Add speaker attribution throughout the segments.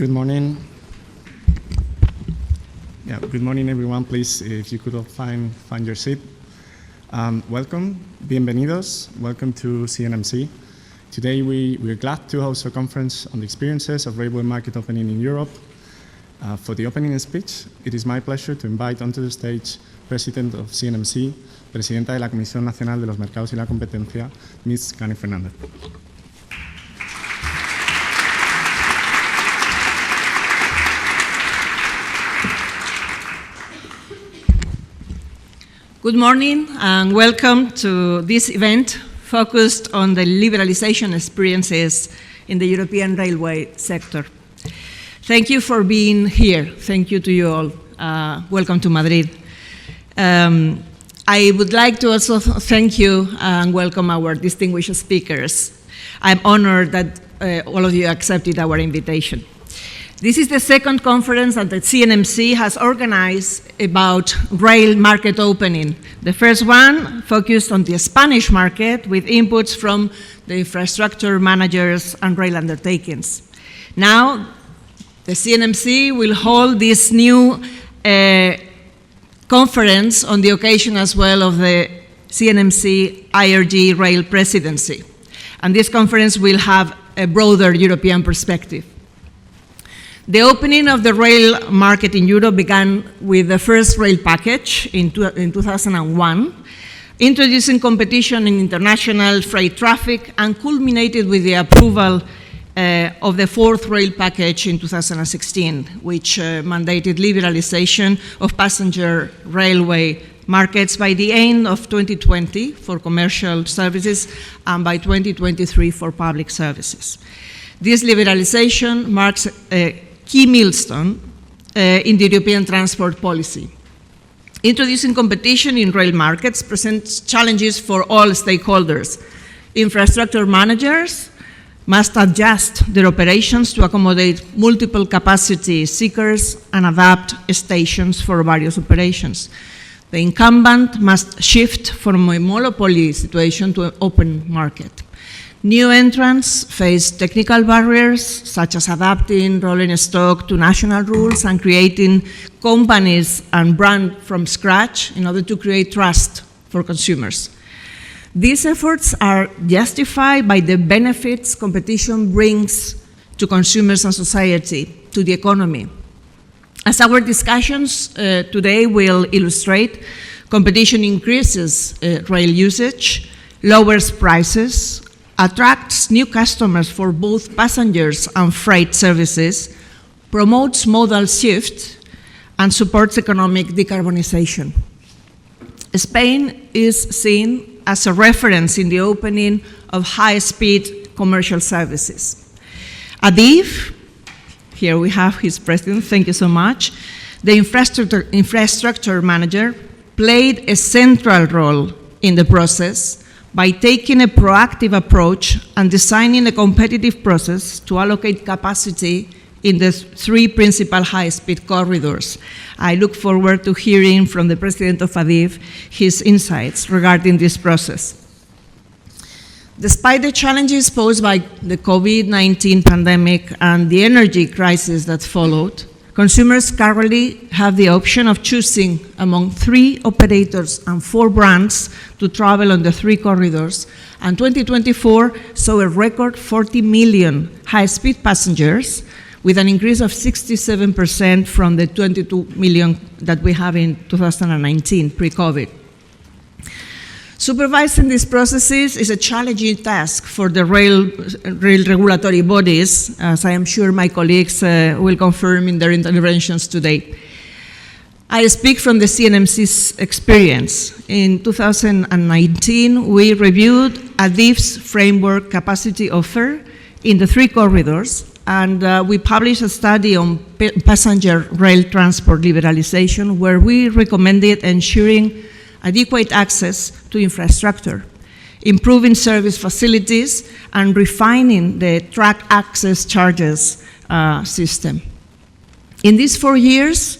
Speaker 1: Good morning. Good morning, everyone. Please, if you could all find your seat. Welcome, bienvenidos. Welcome to CNMC. Today, we're glad to host a conference on the experiences of railway market opening in Europe. For the opening speech, it is my pleasure to invite onto the stage President of CNMC, Presidenta de la Comisión Nacional de los Mercados y la Competencia, Ms. Cani Fernández.
Speaker 2: Good morning and welcome to this event focused on the liberalization experiences in the European railway sector. Thank you for being here. Thank you to you all. Welcome to Madrid. I would like to also thank you and welcome our distinguished speakers. I'm honored that all of you accepted our invitation. This is the second conference that the CNMC has organized about rail market opening. The first one focused on the Spanish market with inputs from the infrastructure managers and rail undertakings. Now, the CNMC will hold this new conference on the occasion as well of the CNMC IRG-Rail presidency. And this conference will have a broader European perspective. The opening of the rail market in Europe began with the first rail package in 2001, introducing competition in international freight traffic, and culminated with the approval of the fourth rail package in 2016, which mandated liberalization of passenger railway markets by the end of 2020 for commercial services and by 2023 for public services. This liberalization marks a key milestone in the European transport policy. Introducing competition in rail markets presents challenges for all stakeholders. Infrastructure managers must adjust their operations to accommodate multiple capacity seekers and adapt stations for various operations. The incumbent must shift from a monopoly situation to an open market. New entrants face technical barriers, such as adapting rolling stock to national rules and creating companies and brand from scratch in order to create trust for consumers. These efforts are justified by the benefits competition brings to consumers and society, to the economy. As our discussions today will illustrate, competition increases rail usage, lowers prices, attracts new customers for both passengers and freight services, promotes modal shift, and supports economic decarbonization. Spain is seen as a reference in the opening of high-speed commercial services. ADIF, here we have his president, thank you so much, the infrastructure manager, played a central role in the process by taking a proactive approach and designing a competitive process to allocate capacity in the three principal high-speed corridors. I look forward to hearing from the president of ADIF his insights regarding this process. Despite the challenges posed by the COVID-19 pandemic and the energy crisis that followed, consumers currently have the option of choosing among 3 operators and 4 brands to travel on the 3 corridors, and 2024 saw a record 40 million high-speed passengers, with an increase of 67% from the 22 million that we have in 2019, pre-COVID. Supervising these processes is a challenging task for the rail regulatory bodies, as I am sure my colleagues will confirm in their interventions today. I speak from the CNMC's experience. In 2019, we reviewed ADIF's framework capacity offer in the 3 corridors, and we published a study on passenger rail transport liberalization, where we recommended ensuring adequate access to infrastructure, improving service facilities, and refining the track access charges system. In these 4 years,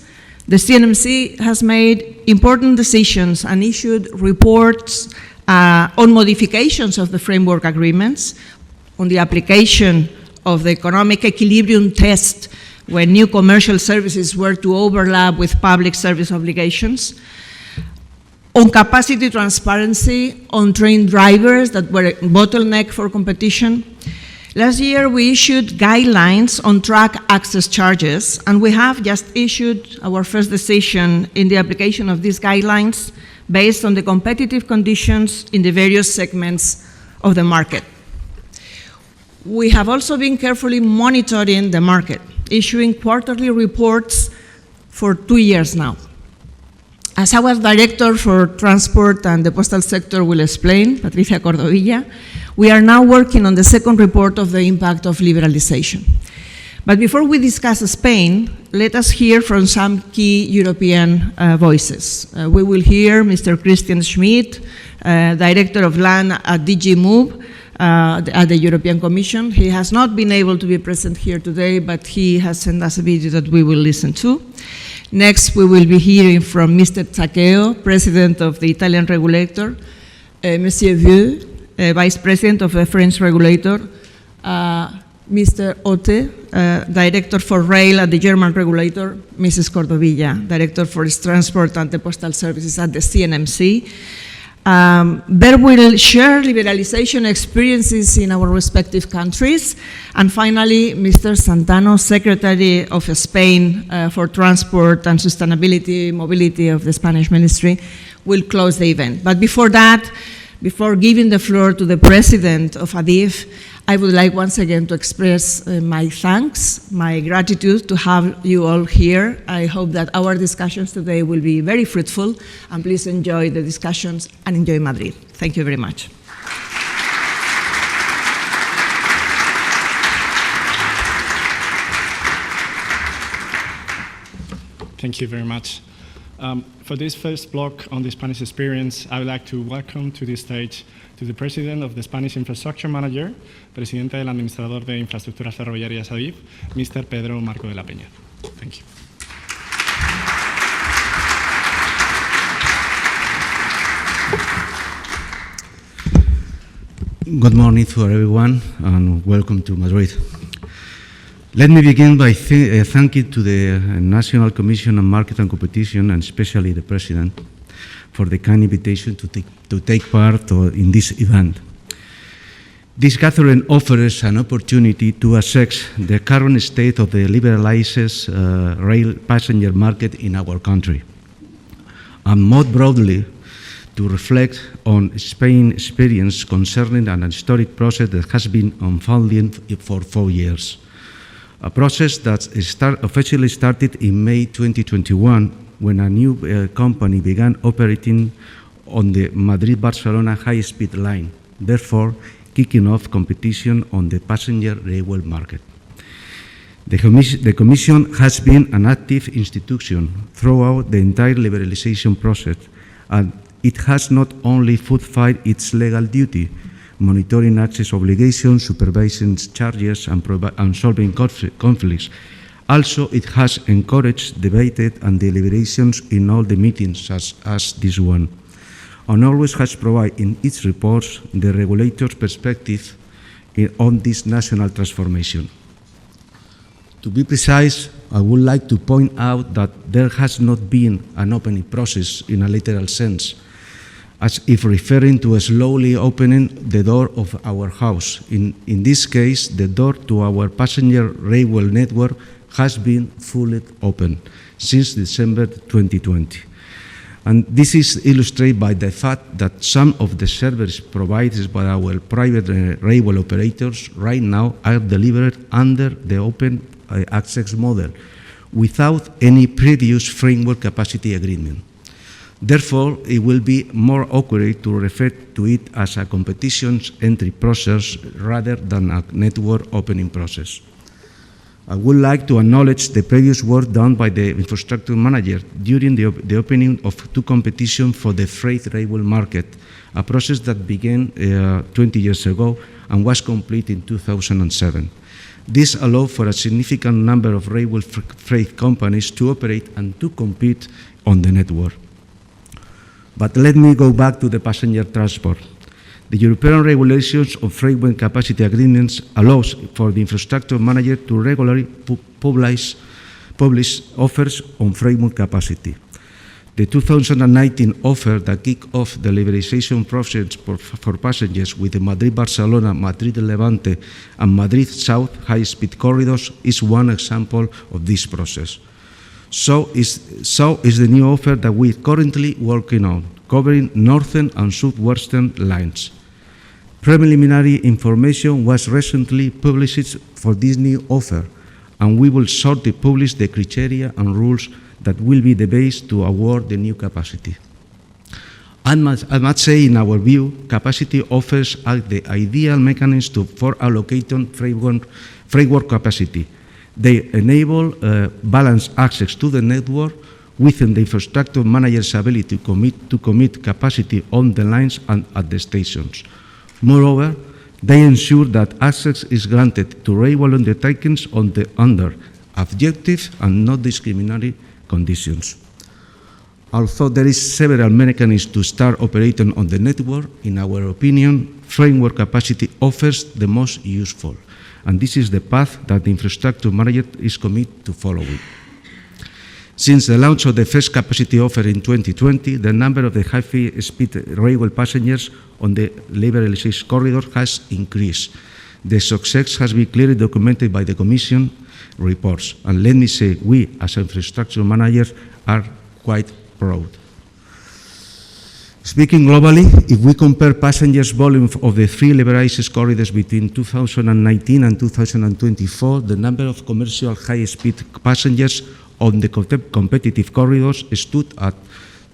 Speaker 2: the CNMC has made important decisions and issued reports on modifications of the framework agreements, on the application of the economic equilibrium test when new commercial services were to overlap with public service obligations, on capacity transparency, on train drivers that were a bottleneck for competition. Last year, we issued guidelines on track access charges, and we have just issued our first decision in the application of these guidelines based on the competitive conditions in the various segments of the market. We have also been carefully monitoring the market, issuing quarterly reports for 2 years now. As our director for transport and the postal sector will explain, Patricia Cordovilla, we are now working on the second report of the impact of liberalization. But before we discuss Spain, let us hear from some key European voices. We will hear Mr. Kristian Schmidt, Director of Land at DG Move at the European Commission. He has not been able to be present here today, but he has sent us a video that we will listen to. Next, we will be hearing from Mr. Zaccheo, President of the Italian regulator, Monsieur Vieu, Vice President of the French regulator, Mr. Otte, Director for Rail at the German regulator, Mrs. Cordovilla, Director for Transport and the Postal Services at the CNMC. There will share liberalization experiences in our respective countries. And finally, Mr. Santano, Secretary of Spain for Transport and Sustainability Mobility of the Spanish Ministry, will close the event. But before that, before giving the floor to the President of ADIF, I would like once again to express my thanks, my gratitude to have you all here. I hope that our discussions today will be very fruitful, and please enjoy the discussions and enjoy Madrid. Thank you very much.
Speaker 1: Thank you very much. For this first block on the Spanish experience, I would like to welcome to the stage to the President of the Spanish Infrastructure Manager, Presidente del Administrador de Infraestructuras Ferroviarias ADIF, Mr. Pedro Marco de la Peña. Thank you.
Speaker 3: Good morning to everyone, and welcome to Madrid. Let me begin by thanking to the National Commission on Market and Competition, and especially the President, for the kind invitation to take part in this event. This gathering offers an opportunity to assess the current state of the liberalized rail passenger market in our country, and more broadly, to reflect on Spain's experience concerning an historic process that has been unfolding for 4 years. A process that officially started in May 2021, when a new company began operating on the Madrid-Barcelona high-speed line, therefore kicking off competition on the passenger railway market. The Commission has been an active institution throughout the entire liberalization process, and it has not only fulfilled its legal duty, monitoring access obligations, supervising charges, and solving conflicts. Also, it has encouraged debate and deliberations in all the meetings such as this one, and always has provided in its reports the regulator's perspective on this national transformation. To be precise, I would like to point out that there has not been an opening process in a literal sense, as if referring to slowly opening the door of our house. In this case, the door to our passenger railway network has been fully open since December 2020. And this is illustrated by the fact that some of the services provided by our private railway operators right now are delivered under the open access model, without any previous framework capacity agreement. Therefore, it will be more accurate to refer to it as a competition entry process rather than a network opening process. I would like to acknowledge the previous work done by the infrastructure manager during the opening of 2 competitions for the freight railway market, a process that began 20 years ago and was complete in 2007. This allowed for a significant number of railway freight companies to operate and to compete on the network. But let me go back to the passenger transport. The European regulations of framework capacity agreements allows for the infrastructure manager to regularly publish offers on framework capacity. The 2019 offer that kicked off the liberalization process for passengers with the Madrid-Barcelona, Madrid-Levante, and Madrid-South high-speed corridors is one example of this process. So is the new offer that we are currently working on, covering northern and southwestern lines. Preliminary information was recently published for this new offer, and we will shortly publish the criteria and rules that will be the base to award the new capacity. I must say, in our view, capacity offers are the ideal mechanism for allocating framework capacity. They enable balanced access to the network within the infrastructure manager's ability to commit capacity on the lines and at the stations. Moreover, they ensure that access is granted to railway undertakings under objective and not discriminatory conditions. Although there is several mechanisms to start operating on the network, in our opinion, framework capacity offers the most useful, and this is the path that the infrastructure manager is committed to following. Since the launch of the first capacity offer in 2020, the number of the high-speed railway passengers on the liberalized corridor has increased. The success has been clearly documented by the Commission reports, and let me say, we as infrastructure managers are quite proud. Speaking globally, if we compare passengers volume of the three liberalized corridors between 2019 and 2024, the number of commercial high-speed passengers on the competitive corridors stood at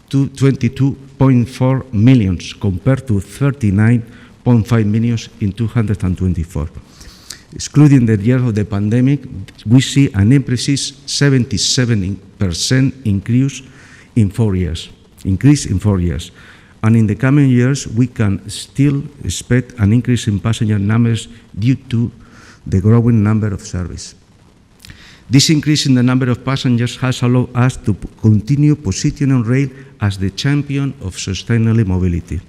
Speaker 3: 22.4 million compared to 39.5 million in 2024. Excluding the year of the pandemic, we see an impressive 77% increase in 4 years. And in the coming years, we can still expect an increase in passenger numbers due to the growing number of services. This increase in the number of passengers has allowed us to continue positioning rail as the champion of sustainable mobility,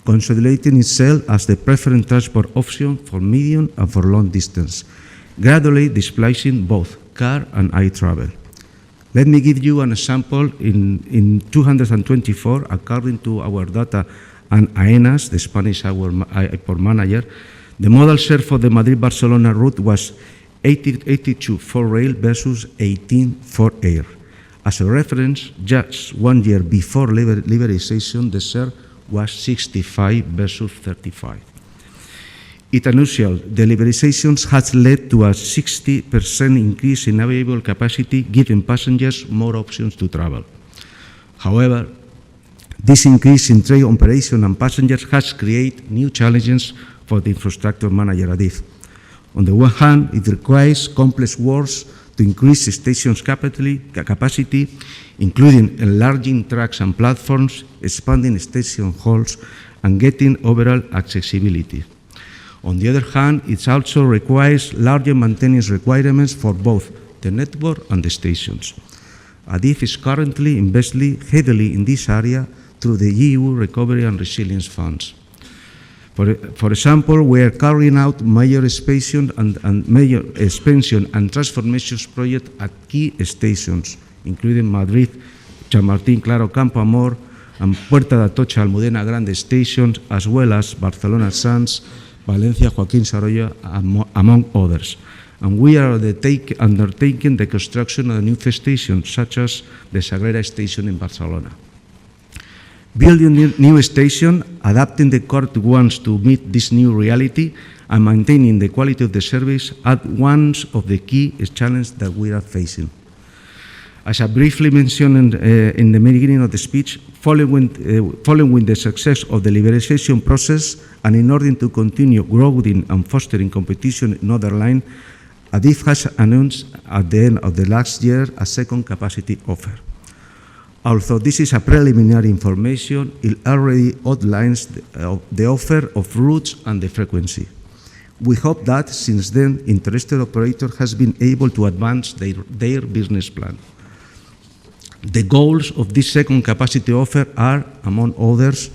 Speaker 3: consolidating itself as the preferred transport option for medium and for long distance, gradually displacing both car and air travel. Let me give you an example. In 2024, according to our data and AENA's, the Spanish airport manager, the modal share for the Madrid-Barcelona route was 82 for rail versus 18 for air. As a reference, just 1 year before liberalization, the share was 65 versus 35. It unusual, the liberalizations has led to a 60% increase in available capacity, giving passengers more options to travel. However, this increase in train operation and passengers has created new challenges for the infrastructure manager ADIF. On the one hand, it requires complex works to increase stations' capacity, including enlarging tracks and platforms, expanding station halls, and getting overall accessibility. On the other hand, it also requires larger maintenance requirements for both the network and the stations. ADIF is currently investing heavily in this area through the EU Recovery and Resilience Funds. For example, we are carrying out major expansion and transformations projects at key stations, including Madrid, Chamartín, Claro, Campo Amor, and Puerta de Atocha, Almudena Grande stations, as well as Barcelona Sanz, Valencia, Joaquín Sorolla, among others. And we are undertaking the construction of a new stations, such as the Sagrera station in Barcelona. Building new stations, adapting the current ones to meet this new reality, and maintaining the quality of the service are one of the key challenges that we are facing. As I briefly mentioned in the beginning of the speech, following the success of the liberalization process, and in order to continue growing and fostering competition in other lines, ADIF has announced at the end of the last year a second capacity offer. Although this is a preliminary information, it already outlines the offer of routes and the frequency. We hope that since then, interested operator has been able to advance their business plan. The goals of this second capacity offer are, among others,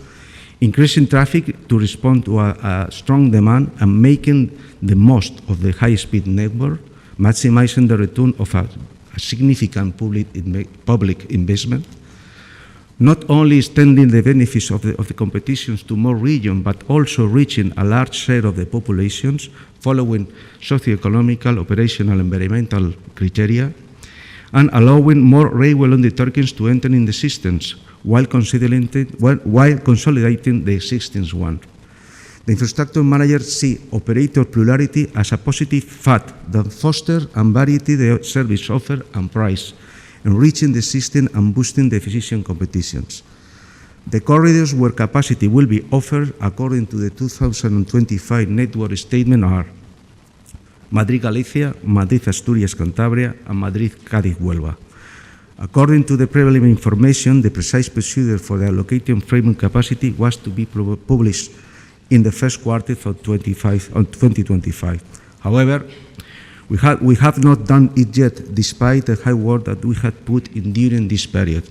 Speaker 3: increasing traffic to respond to a strong demand and making the most of the high-speed network, maximizing the return of a significant public investment, not only extending the benefits of the competitions to more regions, but also reaching a large share of the populations following socio-economical, operational, environmental criteria, and allowing more railway undertakings to enter in the systems while consolidating the existing one. The infrastructure managers see operator plurality as a positive fact that fosters and variety the service offer and price, enriching the system and boosting the efficient competitions. The corridors where capacity will be offered according to the 2025 network statement are Madrid-Galicia, Madrid-Asturias-Cantabria, and Madrid-Cádiz-Huelva. According to the prevailing information, the precise procedure for the allocating framework capacity was to be published in the first quarter of 2025. However, we have not done it yet, despite the high work that we had put in during this period.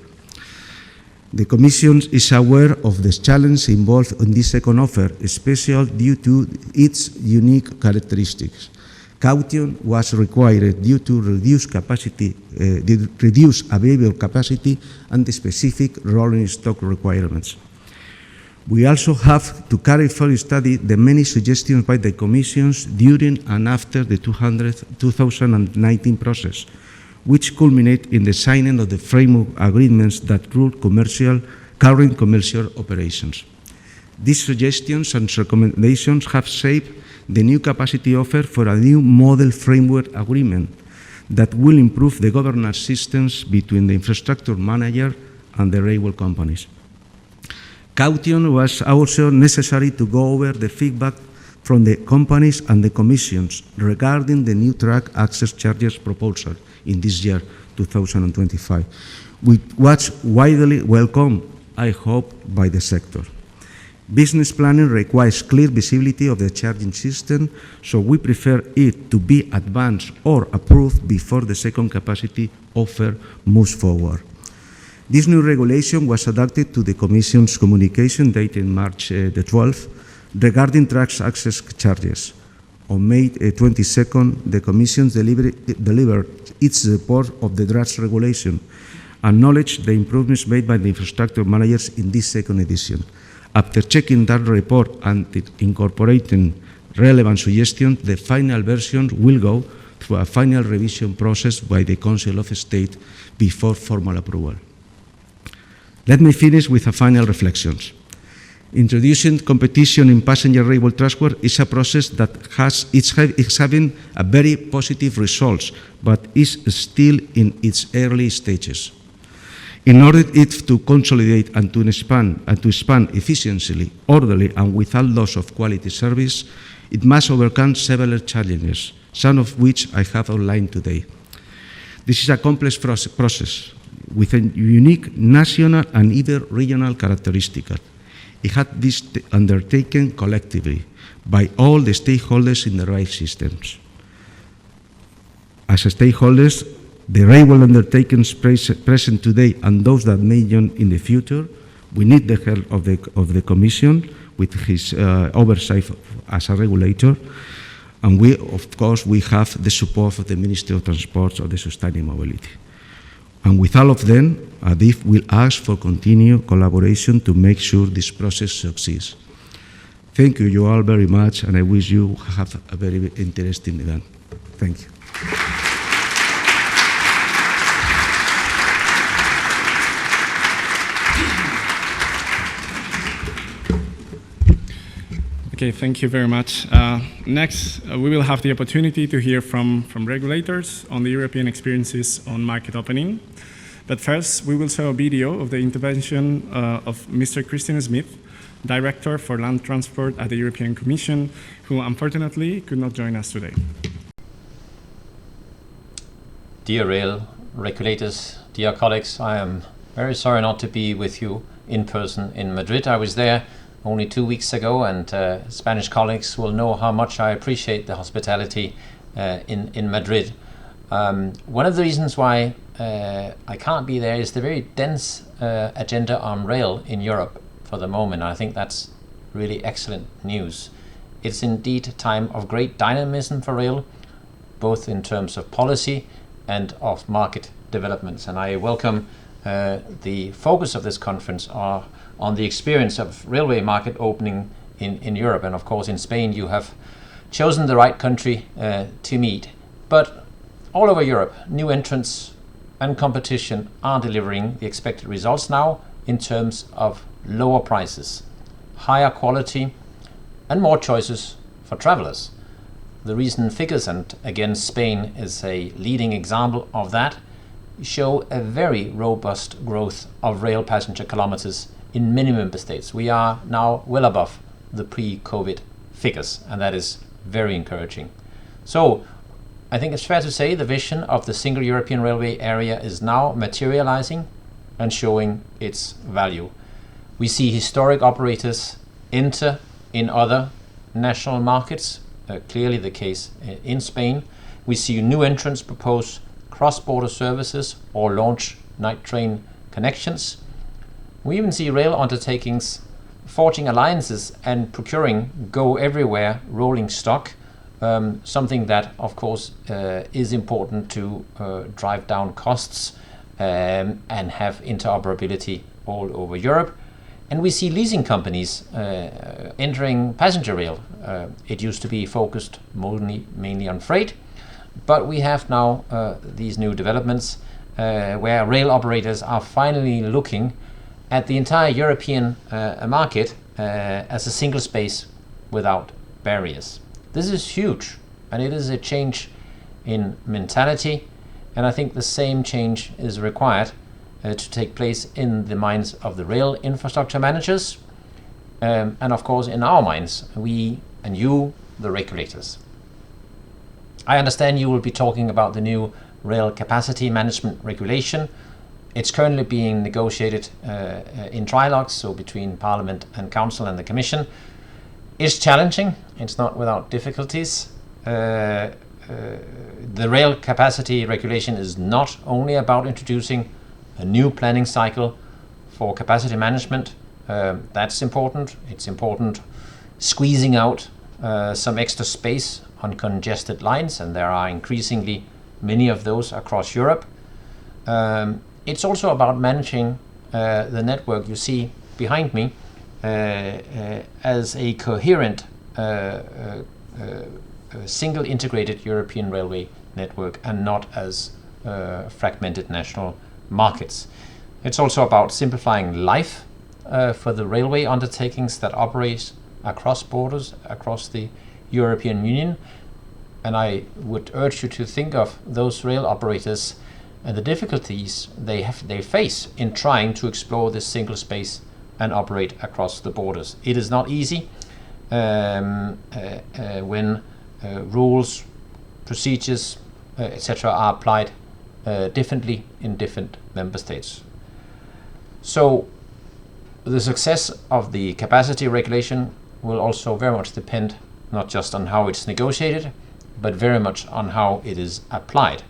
Speaker 3: The Commission is aware of the challenge involved in this second offer, especially due to its unique characteristics. Caution was required due to reduced available capacity and the specific rolling stock requirements. We also have to carefully study the many suggestions by the Commissions during and after the 2019 process, which culminate in the signing of the framework agreements that rule current commercial operations. These suggestions and recommendations have shaped the new capacity offer for a new model framework agreement that will improve the governance systems between the infrastructure manager and the railway companies. Caution was also necessary to go over the feedback from the companies and the commissions regarding the new track access charges proposal in this year, 2025, which was widely welcomed, I hope, by the sector. Business planning requires clear visibility of the charging system, so we prefer it to be advanced or approved before the second capacity offer moves forward. This new regulation was adapted to the Commission's communication dated March the 12th regarding track access charges. On May 22nd, the Commission delivered its report of the draft regulation, acknowledged the improvements made by the infrastructure managers in this second edition. After checking that report and incorporating relevant suggestions, the final version will go through a final revision process by the Council of State before formal approval. Let me finish with a final reflections. Introducing competition in passenger railway transport is a process that is having a very positive results, but is still in its early stages. In order it to consolidate and to expand efficiently, orderly, and without loss of quality service, it must overcome several challenges, some of which I have outlined today. This is a complex process with a unique national and even regional characteristic. It had to be undertaken collectively by all the stakeholders in the rail systems. As stakeholders, the railway undertakings present today and those that may join in the future, we need the help of the Commission with his oversight as a regulator, and we, of course, we have the support of the Ministry of Transport of the Sustainable Mobility. And with all of them, ADIF will ask for continued collaboration to make sure this process succeeds. Thank you all very much, and I wish you have a very interesting event. Thank you.
Speaker 1: Okay, thank you very much. Next, we will have the opportunity to hear from regulators on the European experiences on market opening. But first, we will show a video of the intervention of Mr. Kristian Schmidt, Director for Land Transport at the European Commission, who unfortunately could not join us today.
Speaker 4: Dear rail regulators, dear colleagues, I am very sorry not to be with you in person in Madrid. I was there only 2 weeks ago, and Spanish colleagues will know how much I appreciate the hospitality in Madrid. One of the reasons why I can't be there is the very dense agenda on rail in Europe for for the moment. I think that's really excellent news. It's indeed a time of great dynamism for rail, both in terms of policy and of market developments. And I welcome the focus of this conference on the experience of railway market opening in Europe. And of course in Spain you have chosen the right country to meet. But all over Europe, new entrants and competition are delivering the expected results now in terms of lower prices, higher quality, and more choices for travelers. The recent figures, and again Spain is a leading example of that, show a very robust growth of rail passenger kilometers in many member states. We are now well above the pre-COVID figures, and that is very encouraging. So I think it's fair to say the vision of the single European railway area is now materializing and showing its value. We see historic operators enter in other national markets, clearly the case in Spain. We see new entrants propose cross-border services or launch night train connections. We even see rail undertakings forging alliances and procuring go-everywhere rolling stock, something that of course is important to drive down costs and have interoperability all over Europe. And we see leasing companies entering passenger rail. It used to be focused mainly on freight, but we have now these new developments where rail operators are finally looking at the entire European market as a single space without barriers. This is huge, and it is a change in mentality, and I think the same change is required to take place in the minds of the rail infrastructure managers, and of course in our minds, we and you, the regulators. I understand you will be talking about the new rail capacity management regulation. It's currently being negotiated in trilogues, so between Parliament and Council and the Commission. It's challenging, it's not without difficulties. The rail capacity regulation is not only about introducing a new planning cycle for capacity management. That's important. It's important squeezing out some extra space on congested lines, and there are increasingly many of those across Europe. It's also about managing the network you see behind me as a coherent single integrated European railway network and not as fragmented national markets. It's also about simplifying life for the railway undertakings that operate across borders, across the European Union. And I would urge you to think of those rail operators and the difficulties they face in trying to explore this single space and operate across the borders. It is not easy when rules, procedures, etc. are applied differently in different member states. So the success of the capacity regulation will also very much depend not just on how it's negotiated, but very much on how it is applied.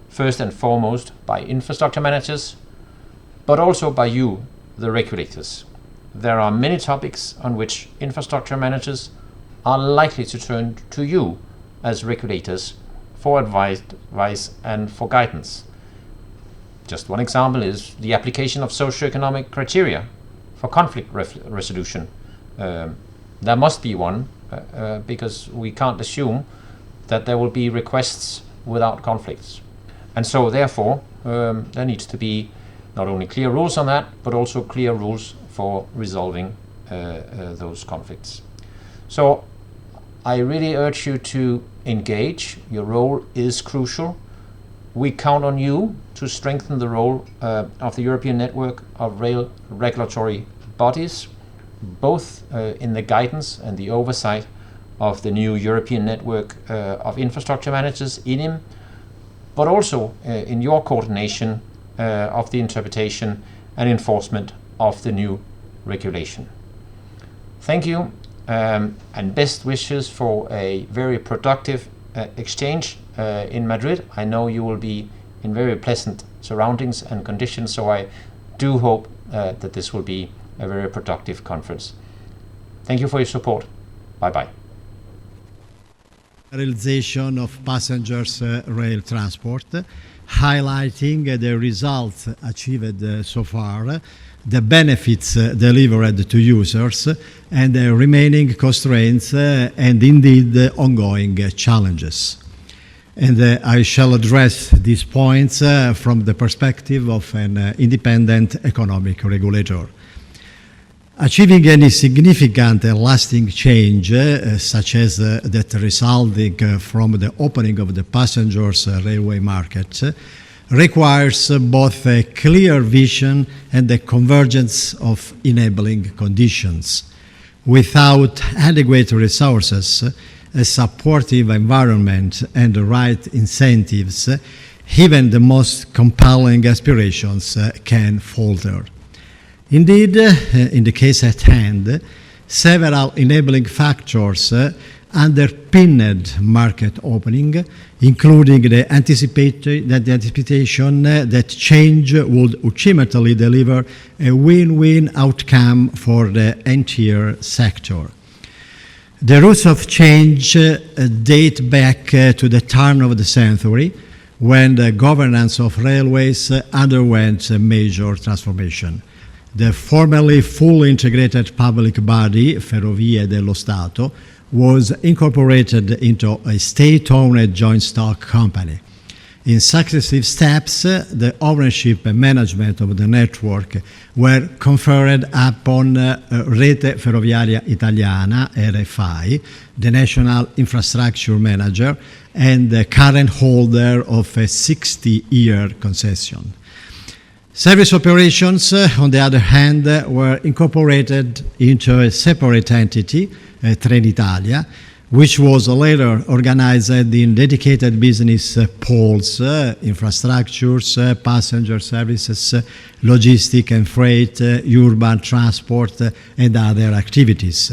Speaker 4: First and foremost by infrastructure managers, but also by you, the regulators. There are many topics on which infrastructure managers are likely to turn to you as regulators for advice and for guidance. Just one example is the application of socioeconomic criteria for conflict resolution. There must be one because we can't assume that there will be requests without conflicts. And so therefore there needs to be not only clear rules on that, but also clear rules for resolving those conflicts. So I really urge you to engage. Your role is crucial. We count on you to strengthen the role of the European network of rail regulatory bodies, both in the guidance and the oversight of the new European network of infrastructure managers, INIM, but also in your coordination of the interpretation and enforcement of the new regulation. Thank you, and best wishes for a very productive exchange in Madrid. I know you will be in very pleasant surroundings and conditions, so I do hope that this will be a very productive conference. Thank you for your support. Bye-bye.
Speaker 5: Realization of passengers rail transport, highlighting the results achieved so far, the benefits delivered to users, and the remaining constraints and indeed ongoing challenges. And I shall address these points from the perspective of an independent economic regulator. Achieving any significant and lasting change, such as that resulting from the opening of the passengers railway market, requires both a clear vision and the convergence of enabling conditions. Without adequate resources, a supportive environment, and the right incentives, even the most compelling aspirations can falter. Indeed, in the case at hand, several enabling factors underpinned market opening, including the anticipation that change would ultimately deliver a win-win outcome for the entire sector. The roots of change date back to the turn of the century, when the governance of railways underwent a major transformation. The formerly fully integrated public body, Ferrovie dello Stato, was incorporated into a state-owned joint stock company. In successive steps, the ownership and management of the network were conferred upon Rete Ferroviaria Italiana, RFI, the national infrastructure manager and the current holder of a 60-year concession. Service operations, on the other hand, were incorporated into a separate entity, Trenitalia, which was later organized in dedicated business poles, infrastructures, passenger services, logistic and freight, urban transport, and other activities.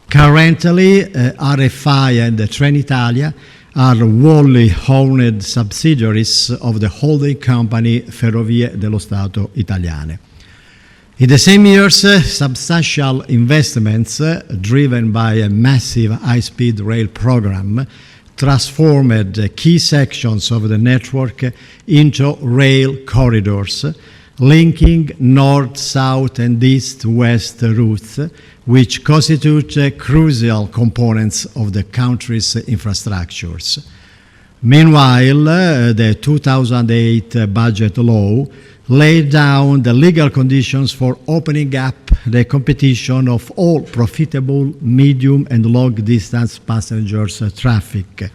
Speaker 5: Currently, RFI and Trenitalia are wholly owned subsidiaries of the holding company Ferrovie dello Stato Italiane. In the same years, substantial investments driven by a massive high-speed rail program transformed key sections of the network into rail corridors, linking north, south, and east-west routes, which constitute crucial components of the country's infrastructures. Meanwhile, the 2008 budget law laid down the legal conditions for opening up the competition of all profitable medium and long-distance passengers traffic.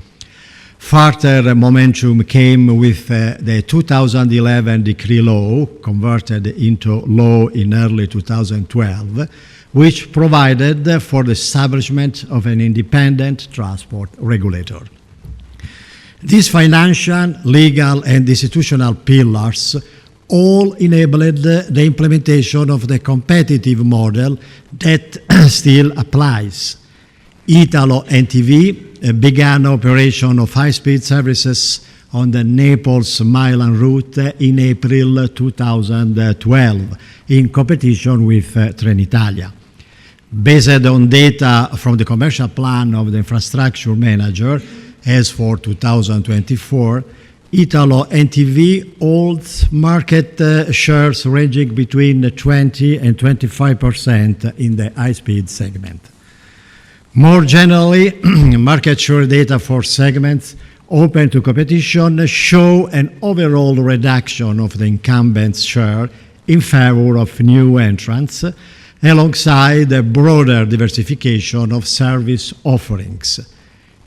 Speaker 5: Further momentum came with the 2011 decree law, converted into law in early 2012, which provided for the establishment of an independent transport regulator. These financial, legal, and institutional pillars all enabled the implementation of the competitive model that still applies. Italo NTV began operation of high-speed services on the Naples-Milan route in April 2012 in competition with Trenitalia. Based on data from the commercial plan of the infrastructure manager, as for 2024, Italo NTV holds market shares ranging between 20 and 25% in the high-speed segment. More generally, market share data for segments open to competition show an overall reduction of the incumbents' share in favor of new entrants, alongside a broader diversification of service offerings.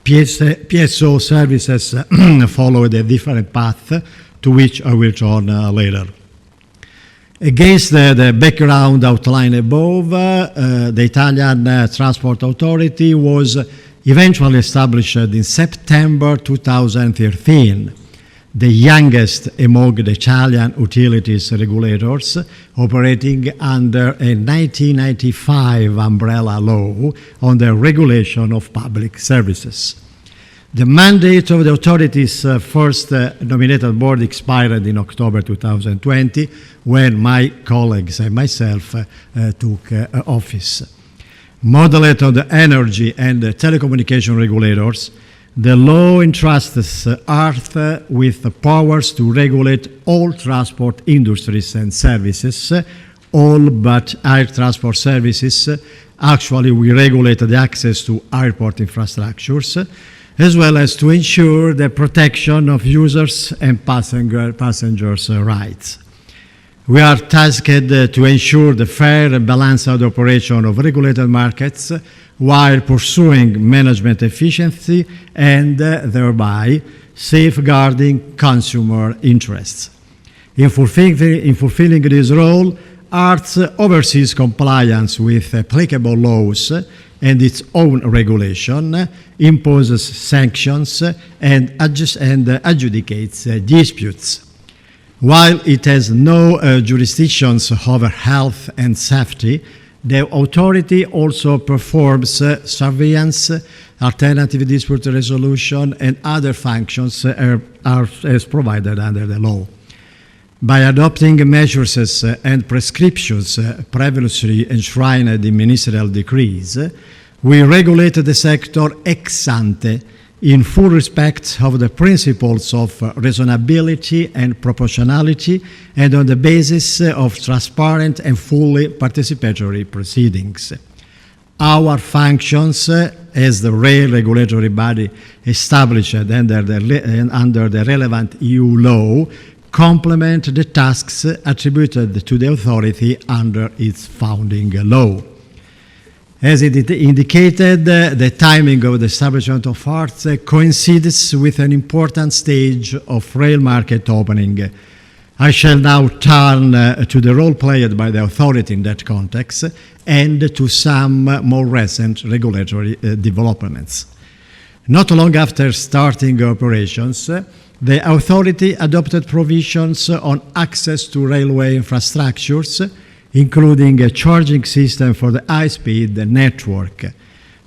Speaker 5: PSO services followed a different path, to which I will turn later. Against the background outlined above, the Italian Transport Authority was eventually established in September 2013, the youngest among the Italian utilities regulators, operating under a 1995 umbrella law on the regulation of public services. The mandate of the authority's first nominated board expired in October 2020 when my colleagues and myself took office. Modeled on the energy and telecommunication regulators, the law entrusts ARTH with the powers to regulate all transport industries and services, all but air transport services. Actually, we regulate the access to airport infrastructures, as well as to ensure the protection of users and passengers' rights. We are tasked to ensure the fair and balanced operation of regulated markets while pursuing management efficiency and thereby safeguarding consumer interests. In fulfilling this role, ARTH oversees compliance with applicable laws and its own regulation, imposes sanctions, and adjudicates disputes. While it has no jurisdictions over health and safety, the authority also performs surveillance, alternative dispute resolution, and other functions as provided under the law. By adopting measures and prescriptions previously enshrined in ministerial decrees, we regulate the sector ex ante in full respect of the principles of reasonability and proportionality and on the basis of transparent and fully participatory proceedings. Our functions as the rail regulatory body established under the relevant EU law complement the tasks attributed to the authority under its founding law. As it indicated, the timing of the establishment of ARTH coincides with an important stage of rail market opening. I shall now turn to the role played by the authority in that context and to some more recent regulatory developments. Not long after starting operations, the authority adopted provisions on access to railway infrastructures, including a charging system for the high-speed network.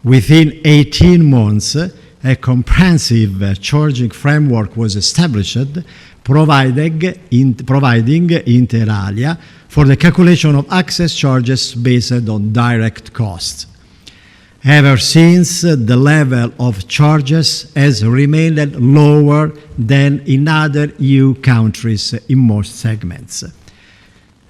Speaker 5: Within 18 months, a comprehensive charging framework was established, providing inter alia for the calculation of access charges based on direct costs. Ever since, the level of charges has remained lower than in other EU countries in most segments.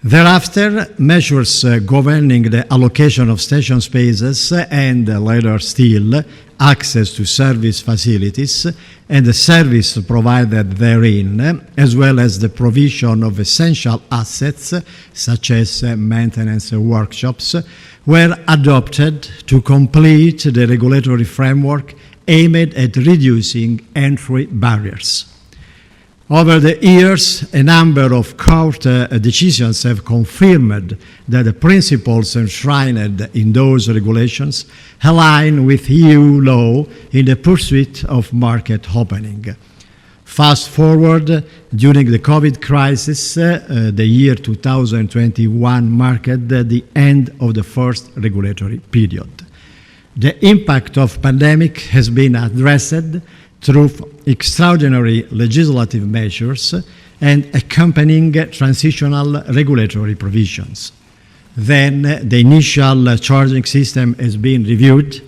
Speaker 5: Thereafter, measures governing the allocation of station spaces and later still access to service facilities and the service provided therein, as well as the provision of essential assets such as maintenance workshops, were adopted to complete the regulatory framework aimed at reducing entry barriers. Over the years, a number of court decisions have confirmed that the principles enshrined in those regulations align with EU law in the pursuit of market opening. Fast forward, during the COVID crisis, the year 2021 marked the end of the first regulatory period. The impact of pandemic has been addressed through extraordinary legislative measures and accompanying transitional regulatory provisions. Then the initial charging system has been reviewed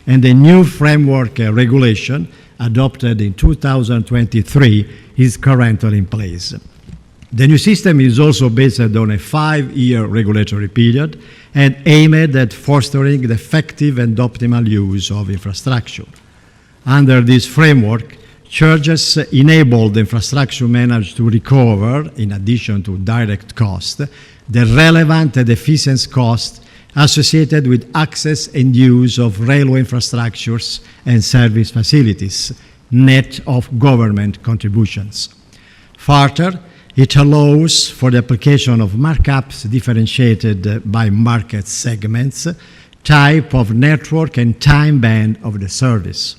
Speaker 5: and a new framework regulation adopted in 2023 is currently in place. The new system is also based on a 5-year regulatory period and aimed at fostering the effective and optimal use of infrastructure. Under this framework, charges enable the infrastructure manager to recover, in addition to direct cost, the relevant and efficient costs associated with access and use of railway infrastructures and service facilities, net of government contributions. Further, it allows for the application of markups differentiated by market segments, type of network, and time band of the service.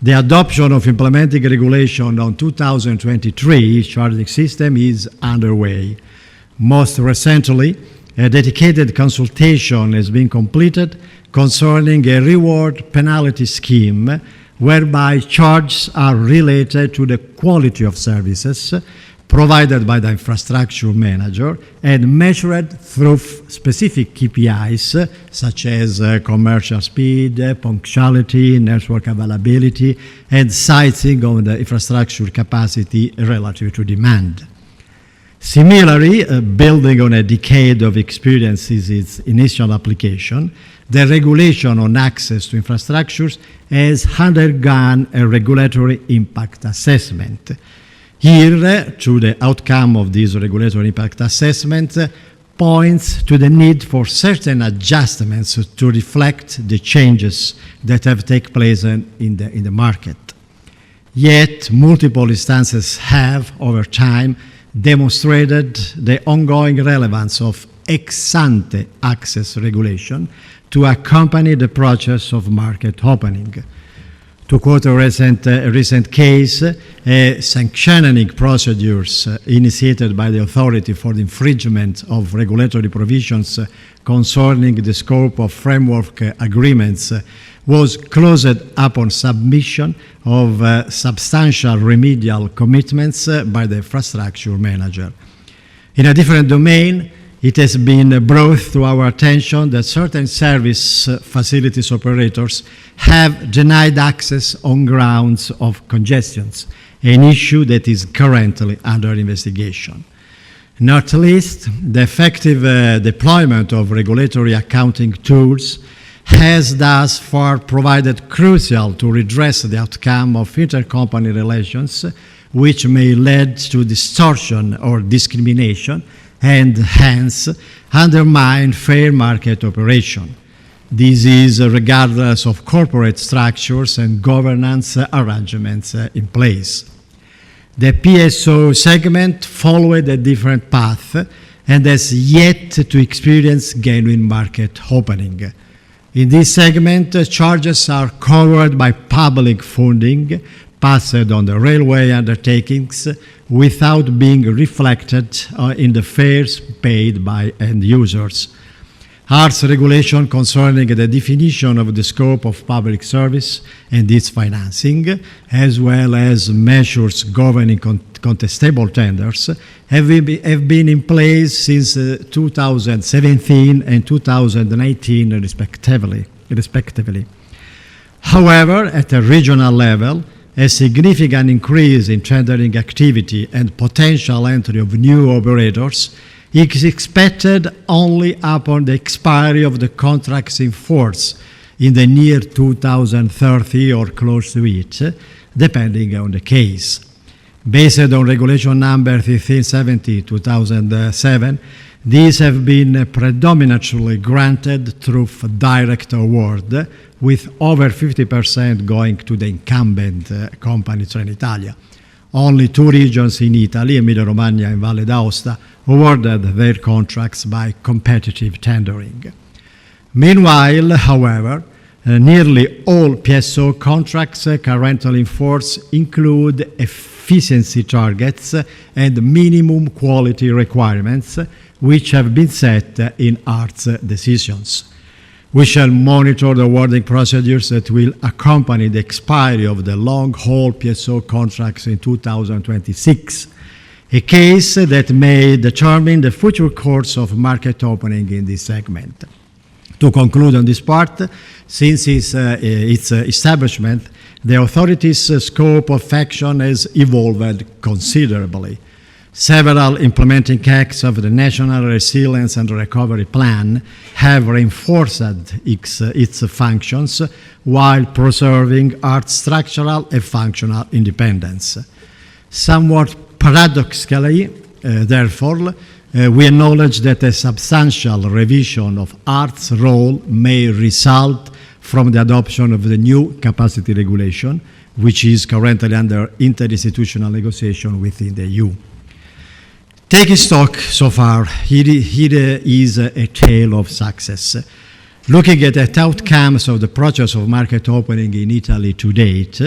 Speaker 5: The adoption of implementing regulation on 2023 charging system is underway. Most recently, a dedicated consultation has been completed concerning a reward penalty scheme whereby charges are related to the quality of services provided by the infrastructure manager and measured through specific KPIs such as commercial speed, punctuality, network availability, and sizing of the infrastructure capacity relative to demand. Similarly, building on a decade of experience since its initial application, the regulation on access to infrastructures has undergone a regulatory impact assessment. Here, through the outcome of this regulatory impact assessment, points to the need for certain adjustments to reflect the changes that have taken place in the market. Yet, multiple instances have, over time, demonstrated the ongoing relevance of ex-ante access regulation to accompany the process of market opening. To quote a recent case, sanctioning procedures initiated by the authority for the infringement of regulatory provisions concerning the scope of framework agreements was closed upon submission of substantial remedial commitments by the infrastructure manager. In a different domain, it has been brought to our attention that certain service facilities operators have denied access on grounds of congestions, an issue that is currently under investigation. Not least, the effective deployment of regulatory accounting tools has thus far provided crucial to redress the outcome of intercompany relations, which may lead to distortion or discrimination and hence undermine fair market operation. This is regardless of corporate structures and governance arrangements in place. The PSO segment followed a different path and has yet to experience genuine market opening. In this segment, charges are covered by public funding passed on the railway undertakings without being reflected in the fares paid by end users. ARS regulation concerning the definition of the scope of public service and its financing, as well as measures governing contestable tenders, have been in place since 2017 and 2019 respectively. However, at a regional level, a significant increase in tendering activity and potential entry of new operators is expected only upon the expiry of the contracts in force in the near 2030 or close to it, depending on the case. Based on Regulation number 1570/2007, these have been predominantly granted through direct award, with over 50% going to the incumbent company Trenitalia. Only two regions in Italy, Emilia-Romagna and Valle d'Aosta, awarded their contracts by competitive tendering. Meanwhile, however, nearly all PSO contracts currently in force include efficiency targets and minimum quality requirements, which have been set in ARS decisions. We shall monitor the awarding procedures that will accompany the expiry of the long-haul PSO contracts in 2026, a case that may determine the future course of market opening in this segment. To conclude on this part, since its establishment, the authority's scope of action has evolved considerably. Several implementing acts of the National Resilience and Recovery Plan have reinforced its functions while preserving its structural and functional independence. Somewhat paradoxically, therefore, we acknowledge that a substantial revision of ART's role may result from the adoption of the new capacity regulation, which is currently under interinstitutional negotiation within the EU. Taking stock so far, here is a tale of success. Looking at the outcomes of the process of market opening in Italy to date,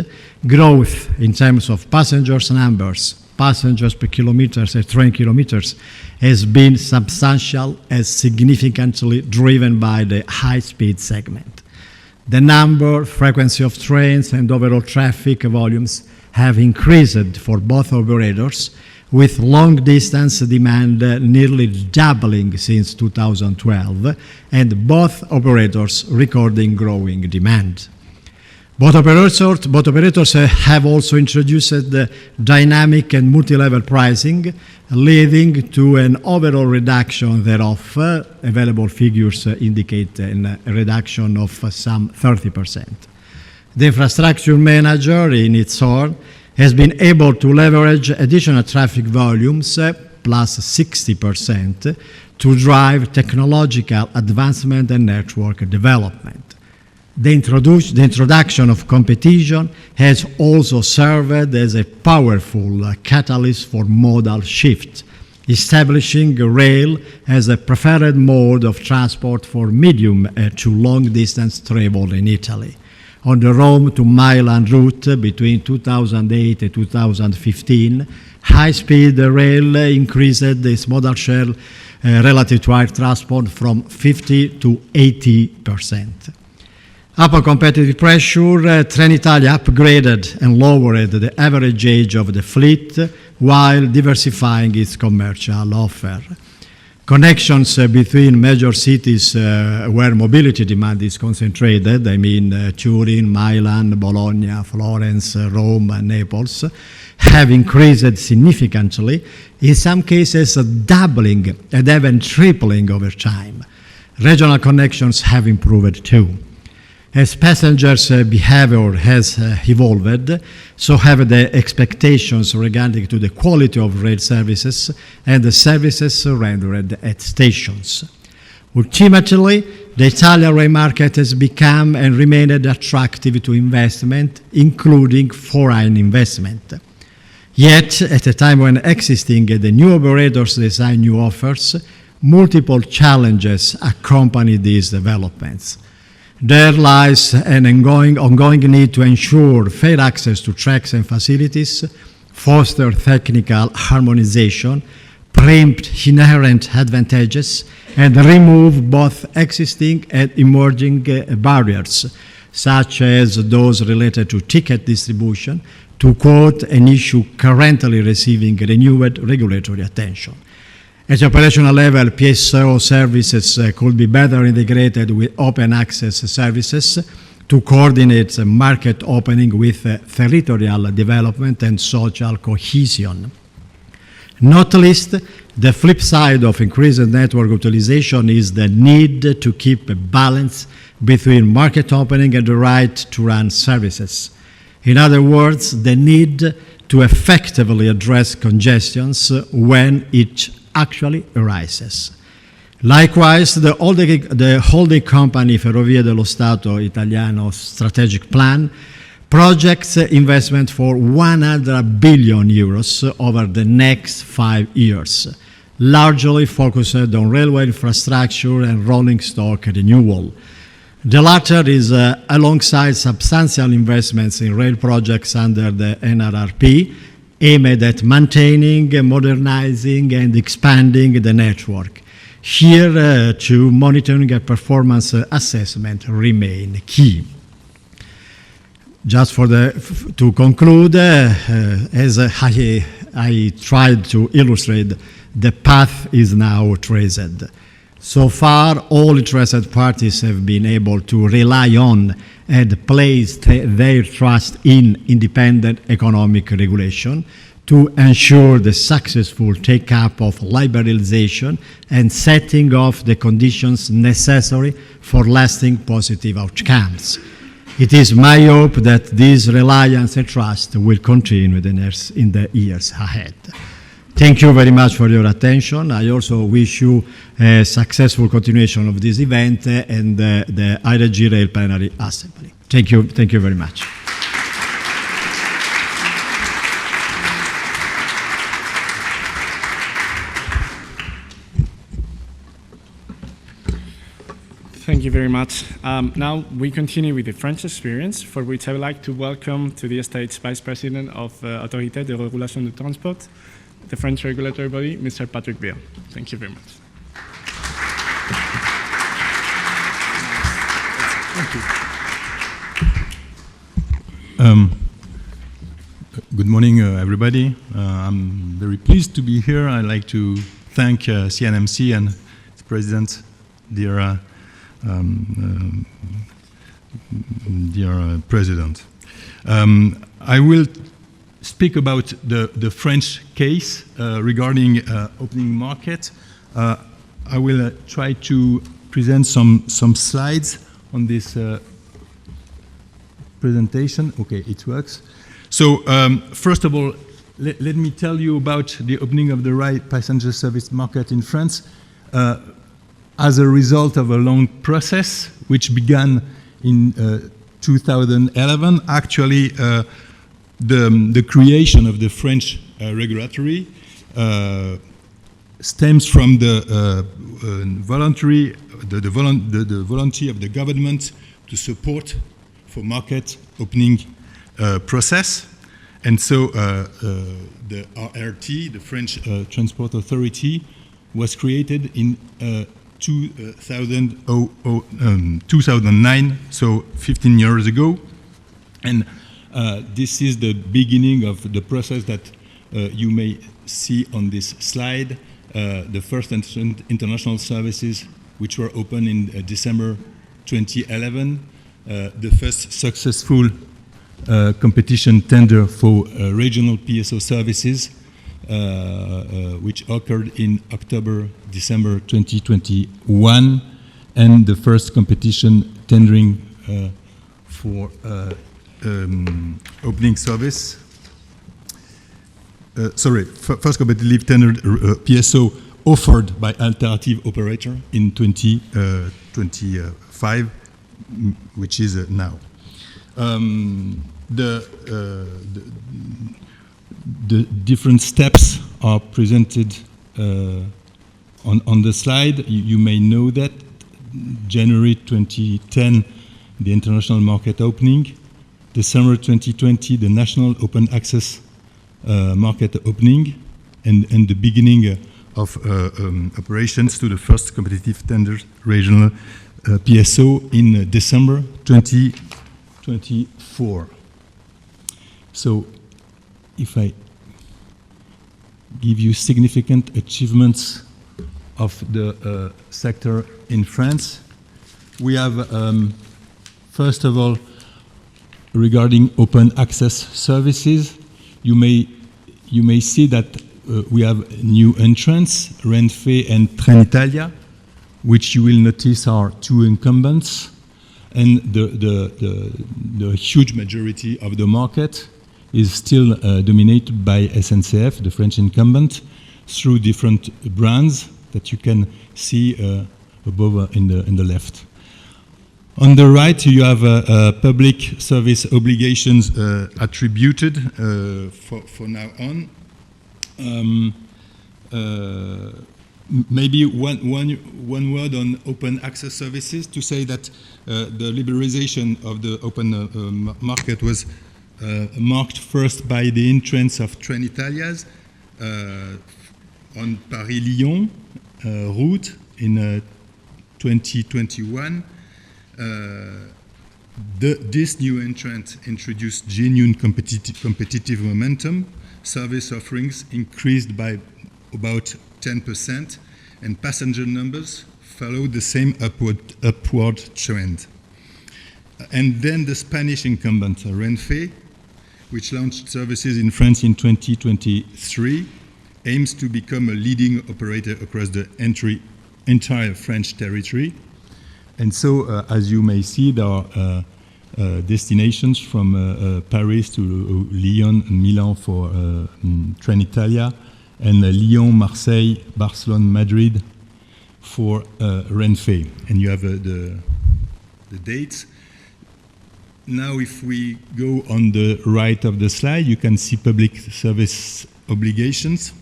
Speaker 5: growth in terms of passengers numbers, passengers per kilometers and train kilometers has been substantial and significantly driven by the high-speed segment. The number, frequency of trains, and overall traffic volumes have increased for both operators, with long-distance demand nearly doubling since 2012, and both operators recording growing demand. Both operators have also introduced dynamic and multi-level pricing, leading to an overall reduction thereof. Available figures indicate a reduction of some 30%. The infrastructure manager, in its turn, has been able to leverage additional traffic volumes, plus 60%, to drive technological advancement and network development. The introduction of competition has also served as a powerful catalyst for modal shift, establishing rail as a preferred mode of transport for medium to long-distance travel in Italy. On the Rome to Milan route between 2008 and 2015, high-speed rail increased its modal share relative to air transport from 50 to 80%. Upon competitive pressure, Trenitalia upgraded and lowered the average age of the fleet while diversifying its commercial offer. Connections between major cities where mobility demand is concentrated, I mean Turin, Milan, Bologna, Florence, Rome, and Naples, have increased significantly, in some cases doubling and even tripling over time. Regional connections have improved too. As passengers' behavior has evolved, so have the expectations regarding to the quality of rail services and the services rendered at stations. Ultimately, the Italian rail market has become and remained attractive to investment, including foreign investment. Yet, at a time when existing and the new operators design new offers, multiple challenges accompany these developments. There lies an ongoing need to ensure fair access to tracks and facilities, foster technical harmonization, preempt inherent advantages, and remove both existing and emerging barriers, such as those related to ticket distribution, to quote an issue currently receiving renewed regulatory attention. At the operational level, PSO services could be better integrated with open access services to coordinate market opening with territorial development and social cohesion. Not least, the flip side of increased network utilization is the need to keep a balance between market opening and the right to run services. In other words, the need to effectively address congestions when it actually arises. Likewise, the holding company Ferrovie dello Stato Italiano strategic plan projects investment for 100 billion euros over the next 5 years, largely focused on railway infrastructure and rolling stock renewal. The latter is alongside substantial investments in rail projects under the NRRP, aimed at maintaining, modernizing, and expanding the network. Here, too, monitoring and performance assessment remain key. Just to conclude, as I tried to illustrate, the path is now traced. So far, all interested parties have been able to rely on and place their trust in independent economic regulation to ensure the successful take-up of liberalization and setting of the conditions necessary for lasting positive outcomes. It is my hope that this reliance and trust will continue in the years ahead. Thank you very much for your attention. I also wish you a successful continuation of this event and the IRG-Rail Plenary Assembly. Thank you very much.
Speaker 1: Thank you very much. Now we continue with the French experience, for which I would like to welcome to the stage Vice President of Autorité de Régulation du Transport, the French regulatory body, Mr. Patrick Vieu. Thank you very much. Thank you.
Speaker 6: Good morning, everybody. I'm very pleased to be here. I'd like to thank CNMC and its president, dear President. I will speak about the French case regarding opening market. I will try to present some slides on this presentation. Okay, it works. So first of all, let me tell you about the opening of the rail passenger service market in France as a result of a long process which began in 2011. Actually, the creation of the French regulatory stems from the volunteer of the government to support for market opening process. And so the RRT, the French Transport Authority, was created in 2009, so 15 years ago. And this is the beginning of the process that you may see on this slide. The first international services which were opened in December 2011. The first successful competition tender for regional PSO services, which occurred in December 2021, and the first competition tendering for opening service. First competitive tender PSO offered by alternative operator in 2025, which is now. The different steps are presented on the slide. You may know that January 2010, the international market opening. December 2020, the national open access market opening, and the beginning of operations to the first competitive tender regional PSO in December 2024. So if I give you significant achievements of the sector in France, we have, first of all, regarding open access services, you may see that we have new entrants, Renfe and Trenitalia, which you will notice are two incumbents, and the huge majority of the market is still dominated by SNCF, the French incumbent, through different brands that you can see above in the left. On the right, you have public service obligations attributed for now on. Maybe one word on open access services to say that the liberalization of the open market was marked first by the entrance of Trenitalia's on Paris-Lyon route in 2021. This new entrant introduced genuine competitive momentum. Service offerings increased by about 10%, and passenger numbers followed the same upward trend. And then the Spanish incumbent, Renfe, which launched services in France in 2023, aims to become a leading operator across the entire French territory. And so, as you may see, there are destinations from Paris to Lyon and Milan for Trenitalia, and Lyon, Marseille, Barcelona, Madrid for Renfe. And you have the dates. Now, if we go on the right of the slide, you can see public service obligations.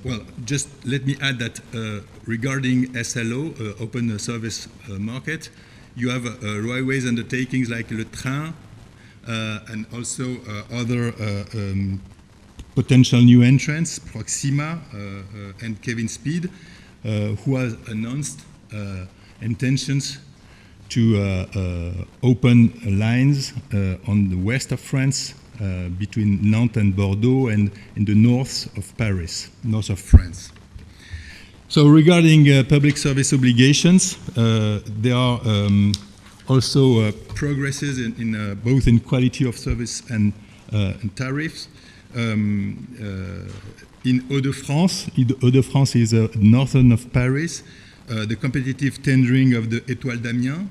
Speaker 6: Well, just let me add that regarding SLO, open service market, you have railways undertakings like Le Train and also other potential new entrants, Proxima and Kevin Speed, who has announced intentions to open lines on the west of France between Nantes and Bordeaux and in the north of Paris, north of France. So regarding public service obligations, there are also progresses in both in quality of service and tariffs. In Hauts-de-France is northern of Paris. The competitive tendering of the Étoile d'Amiens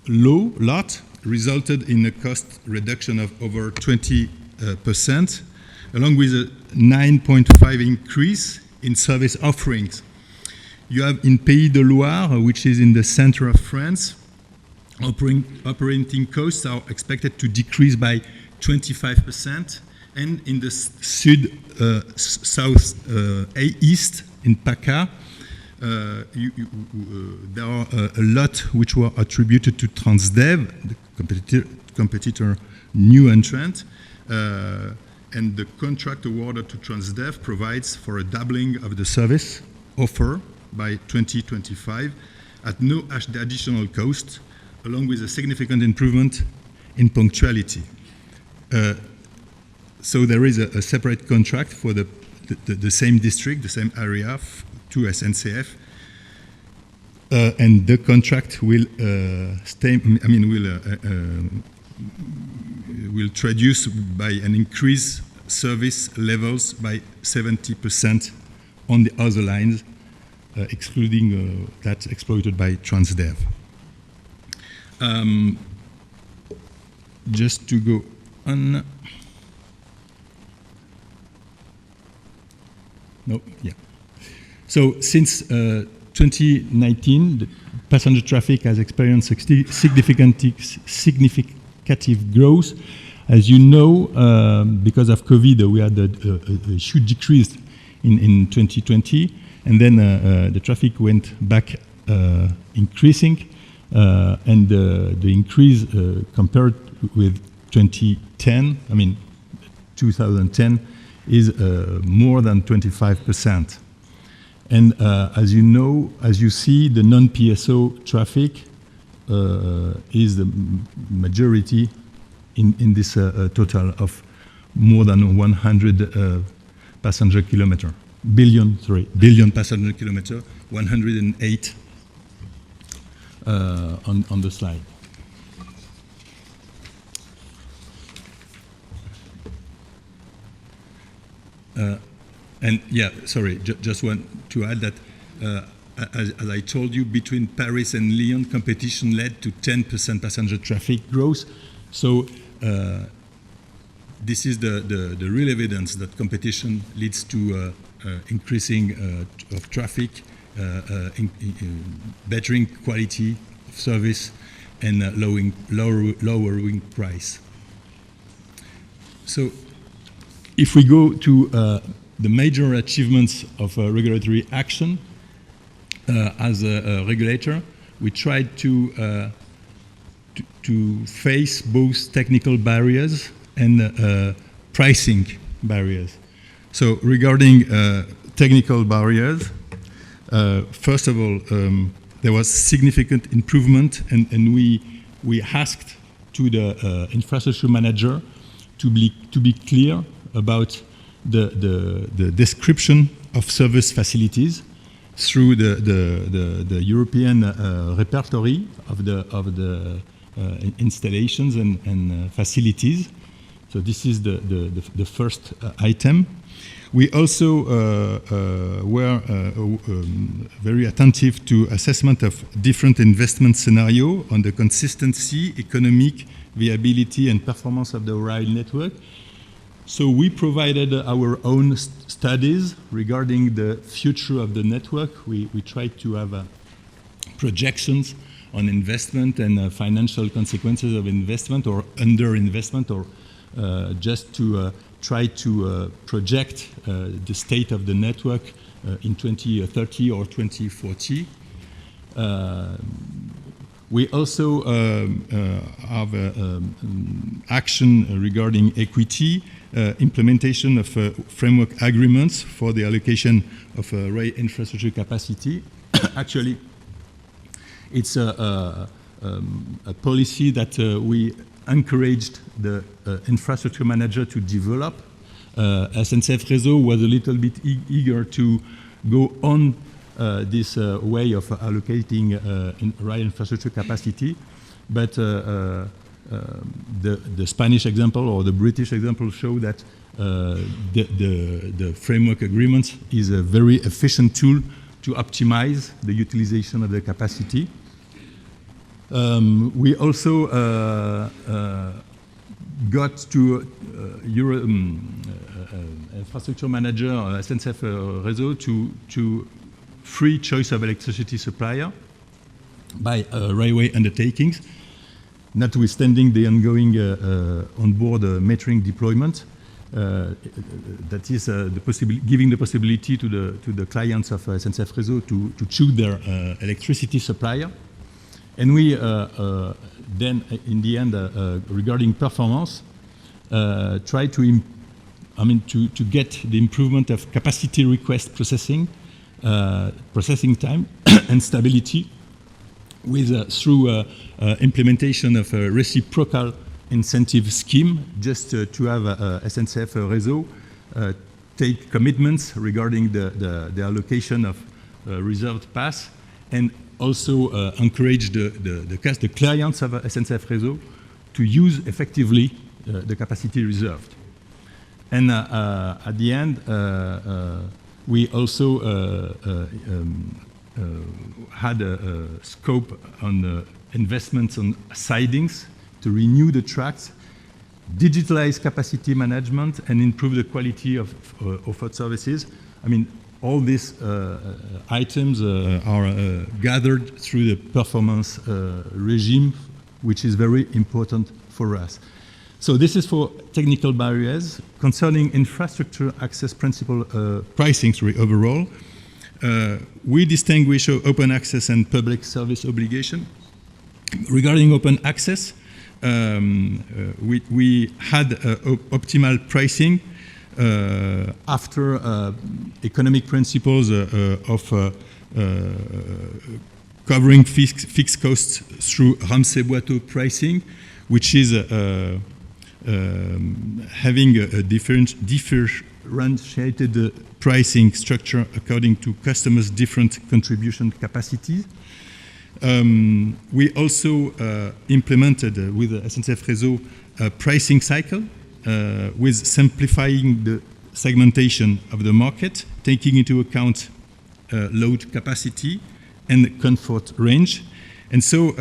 Speaker 6: lot resulted in a cost reduction of over 20%, along with a 9.5% increase in service offerings. You have in Pays de Loire, which is in the center of France, operating costs are expected to decrease by 25%, and in the east in PACA, there are a lot which were attributed to Transdev, the competitor new entrant, and the contract awarded to Transdev provides for a doubling of the service offer by 2025 at no additional cost, along with a significant improvement in punctuality. So there is a separate contract for the same district, the same area to SNCF, and the contract will will traduce by an increased service levels by 70% on the other lines, excluding that exploited by Transdev. Just to go on. No, yeah. So since 2019, the passenger traffic has experienced significant growth. As you know, because of COVID, we had a huge decrease in 2020, and then the traffic went back increasing, and the increase compared with 2010, 2010, is more than 25%. And as you know, as you see, the non-PSO traffic is the majority in this total of more than 100 passenger kilometer, billion passenger kilometer, 108 on the slide. And yeah, sorry, just want to add that as I told you, between Paris and Lyon, competition led to 10% passenger traffic growth. So this is the real evidence that competition leads to increasing of traffic, bettering quality of service, and lowering price. So if we go to the major achievements of regulatory action, as a regulator, we tried to face both technical barriers and pricing barriers. So regarding technical barriers, first of all, there was significant improvement, and we asked to the infrastructure manager to be clear about the description of service facilities through the European repertory of the installations and facilities. So this is the first item. We also were very attentive to assessment of different investment scenario on the consistency, economic viability, and performance of the rail network. So we provided our own studies regarding the future of the network. We tried to have projections on investment and financial consequences of investment or underinvestment, or just to try to project the state of the network in 2030 or 2040. We also have action regarding equity, implementation of framework agreements for the allocation of rail infrastructure capacity. Actually, it's a policy that we encouraged the infrastructure manager to develop. SNCF Réseau was a little bit eager to go on this way of allocating rail infrastructure capacity, but the Spanish example or the British example show that the framework agreement is a very efficient tool to optimize the utilization of the capacity. We also got to infrastructure manager SNCF Réseau to free choice of electricity supplier by railway undertakings, notwithstanding the ongoing on-board metering deployment. That is giving the possibility to the clients of SNCF Réseau to choose their electricity supplier. And we then, in the end, regarding performance, try to get the improvement of capacity request processing time and stability through implementation of a reciprocal incentive scheme, just to have SNCF Réseau take commitments regarding the allocation of reserved pass, and also encourage the clients of SNCF Réseau to use effectively the capacity reserved. And at the end, we also had a scope on investments on sidings to renew the tracks, digitalize capacity management, and improve the quality of offered services. I mean, all these items are gathered through the performance regime, which is very important for us. So this is for technical barriers. Concerning infrastructure access principle pricing overall, we distinguish open access and public service obligation. Regarding open access, we had optimal pricing after economic principles of covering fixed costs through Ramsey-Boiteau pricing, which is having a differentiated pricing structure according to customers' different contribution capacities. We also implemented with SNCF Réseau a pricing cycle with simplifying the segmentation of the market, taking into account load capacity and comfort range. And so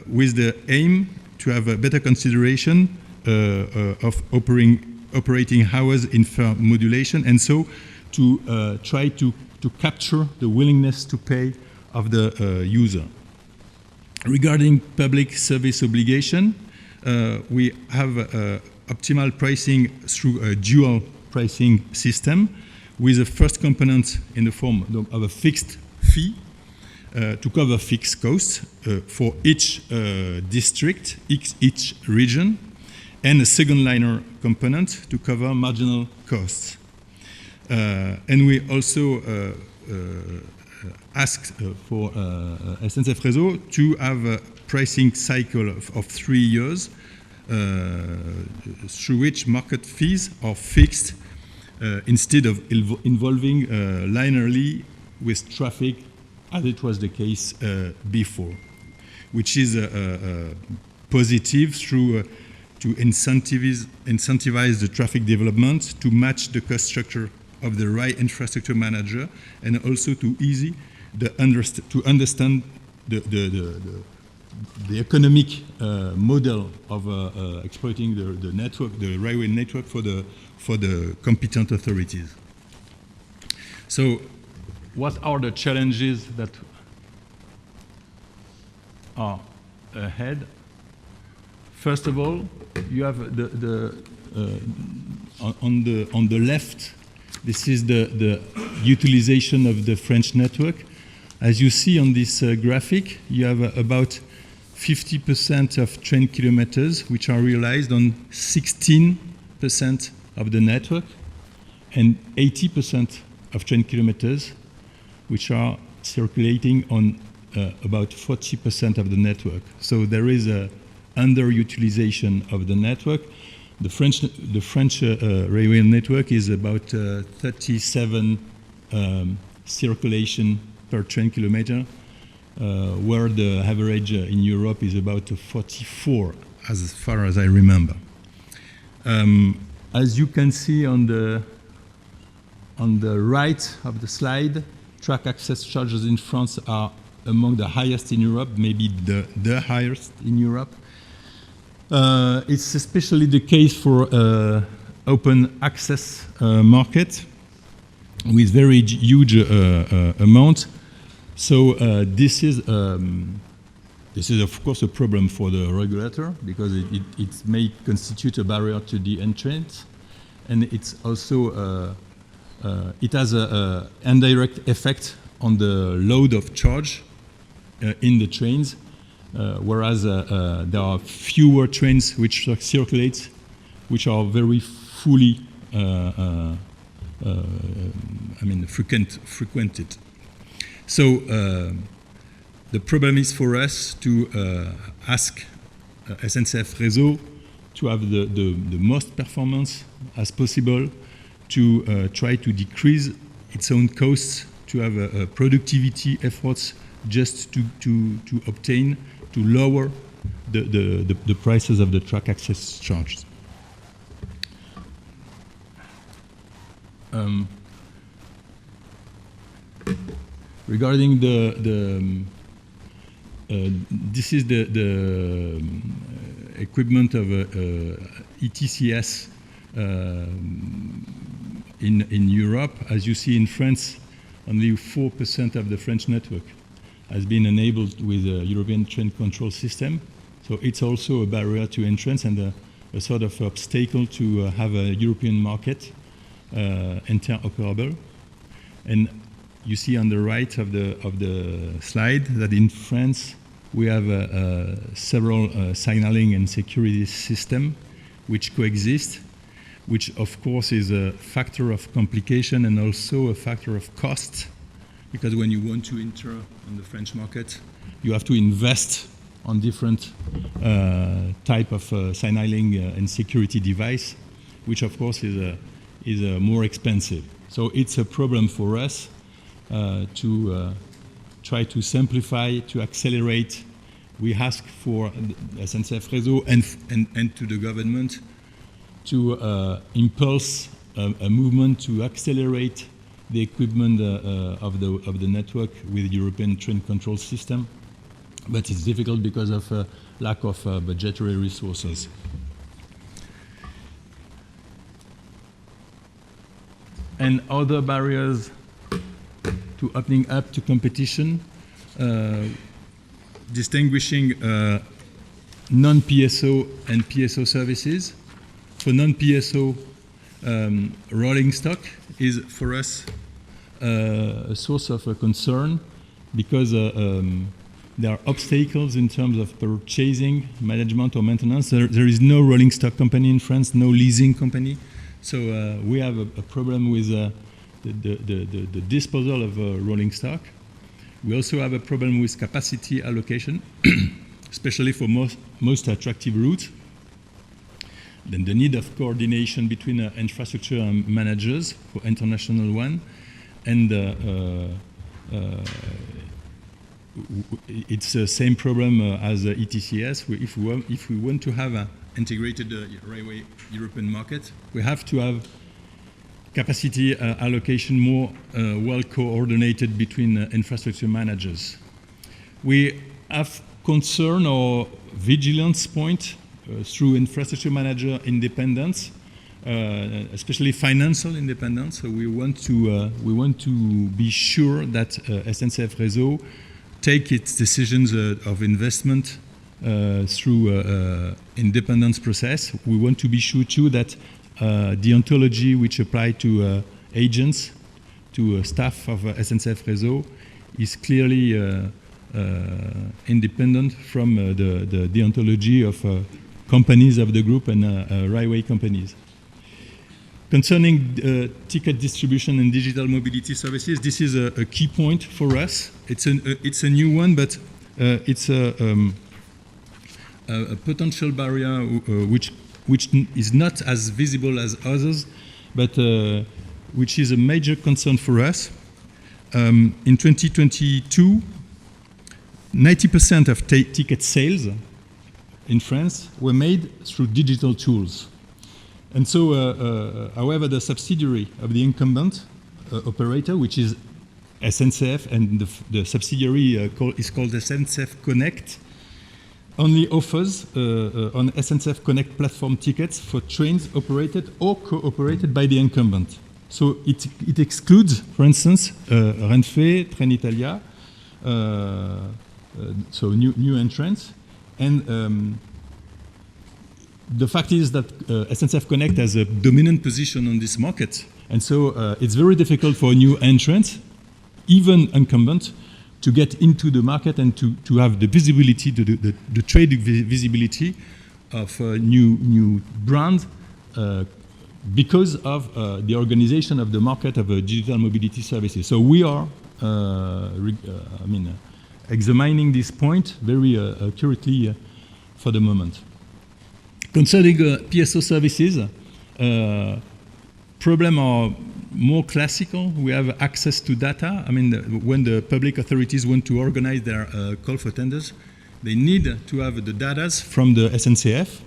Speaker 6: with the aim to have a better consideration of operating hours in fare modulation, and so to try to capture the willingness to pay of the user. Regarding public service obligation, we have optimal pricing through a dual pricing system with a first component in the form of a fixed fee to cover fixed costs for each district, each region, and a second liner component to cover marginal costs. And we also asked for SNCF Réseau to have a pricing cycle of 3 years through which market fees are fixed instead of involving linearly with traffic as it was the case before, which is positive through to incentivize the traffic development, to match the cost structure of the rail infrastructure manager, and also to understand the economic model of exploiting the network, the railway network for the competent authorities. So, what are the challenges that are ahead? First of all, you have on the left. This is the utilization of the French network. As you see on this graphic, you have about 50% of train kilometers which are realized on 16% of the network, and 80% of train kilometers which are circulating on about 40% of the network. So there is a underutilization of the network. The French railway network is about 37 circulation per train kilometer, where the average in Europe is about 44, as far as I remember. As you can see on the right of the slide, track access charges in France are among the highest in Europe, maybe the highest in Europe. It's especially the case for open access market with very huge amount. So this is of course a problem for the regulator, because it may constitute a barrier to the entrance, and it's also it has an indirect effect on the load of charge in the trains, whereas there are fewer trains which circulate, which are very fully, frequented. So the problem is for us to ask SNCF Réseau to have the most performance as possible, to try to decrease its own costs, to have productivity efforts just to obtain, to lower the prices of the track access charges. Regarding this is the equipment of ETCS in Europe. As you see in France, only 4% of the French network has been enabled with a European train control system. So it's also a barrier to entrance and a sort of obstacle to have a European market interoperable. And you see on the right of the slide that in France we have several signaling and security systems which coexist, which of course is a factor of complication and also a factor of cost, because when you want to enter on the French market, you have to invest on different type of signaling and security device, which of course is more expensive. So it's a problem for us to try to simplify, to accelerate. We ask for SNCF Réseau and to the government to impulse a movement to accelerate the equipment of the network with European train control system, but it's difficult because of lack of budgetary resources. And other barriers to opening up to competition, distinguishing non-PSO and PSO services. For non-PSO, rolling stock is for us a source of concern, because there are obstacles in terms of purchasing, management, or maintenance. There is no rolling stock company in France, no leasing company. So we have a problem with the disposal of rolling stock. We also have a problem with capacity allocation, especially for most attractive routes. Then the need of coordination between infrastructure managers for international one, and it's the same problem as ETCS. If we want to have an integrated railway European market, we have to have capacity allocation more well coordinated between infrastructure managers. We have concern or vigilance point through infrastructure manager independence, especially financial independence. So we want to be sure that SNCF Réseau take its decisions of investment through independence process. We want to be sure too that the ontology which apply to agents, to staff of SNCF Réseau, is clearly independent from the deontology of companies of the group and railway companies. Concerning ticket distribution and digital mobility services, this is a key point for us. It's a new one, but it's a potential barrier which is not as visible as others, but which is a major concern for us. In 2022, 90% of ticket sales in France were made through digital tools. And so, however, the subsidiary of the incumbent operator, which is SNCF, and the subsidiary is called SNCF Connect, only offers on SNCF Connect platform tickets for trains operated or co-operated by the incumbent. So it excludes, for instance, Renfe, Trenitalia, so new entrants. And the fact is that SNCF Connect has a dominant position on this market. And so it's very difficult for new entrants, even incumbent, to get into the market and to have the visibility, the trade visibility of a new brand because of the organization of the market of digital mobility services. So we are, examining this point very accurately for the moment. Concerning PSO services, problems are more classical. We have access to data. I mean, when the public authorities want to organize their call for tenders, they need to have the data from the SNCF,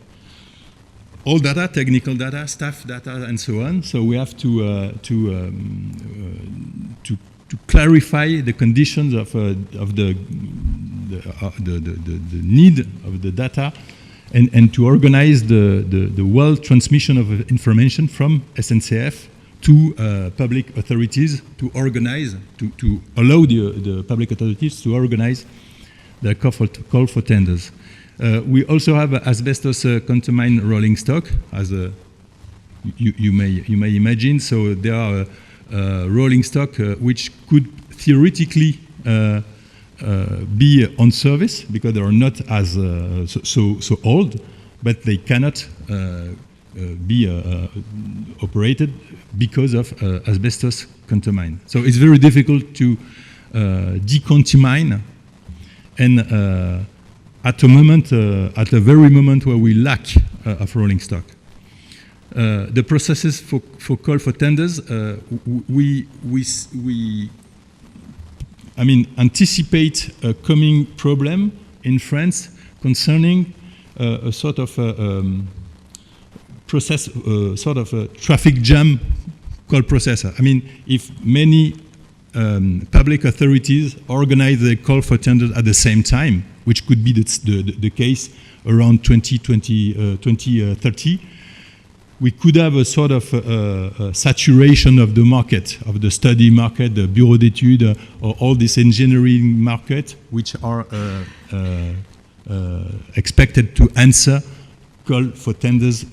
Speaker 6: all data, technical data, staff data, and so on. So we have to clarify the conditions of the need of the data, and to organize the well transmission of information from SNCF to public authorities to organize, to allow the public authorities to organize the call for tenders. We also have asbestos contaminant rolling stock, as you may imagine. So there are rolling stock which could theoretically be on service because they are not as so old, but they cannot be operated because of asbestos contaminant. So it's very difficult to decontamine, and at the very moment where we lack of rolling stock. The processes for call for tenders, we anticipate a coming problem in France concerning a sort of process, sort of a traffic jam call processor. I mean, if many public authorities organize the call for tenders at the same time, which could be the case around 2030, we could have a sort of saturation of the market, of the study market, the bureau d'études, or all this engineering market, which are expected to answer call for tenders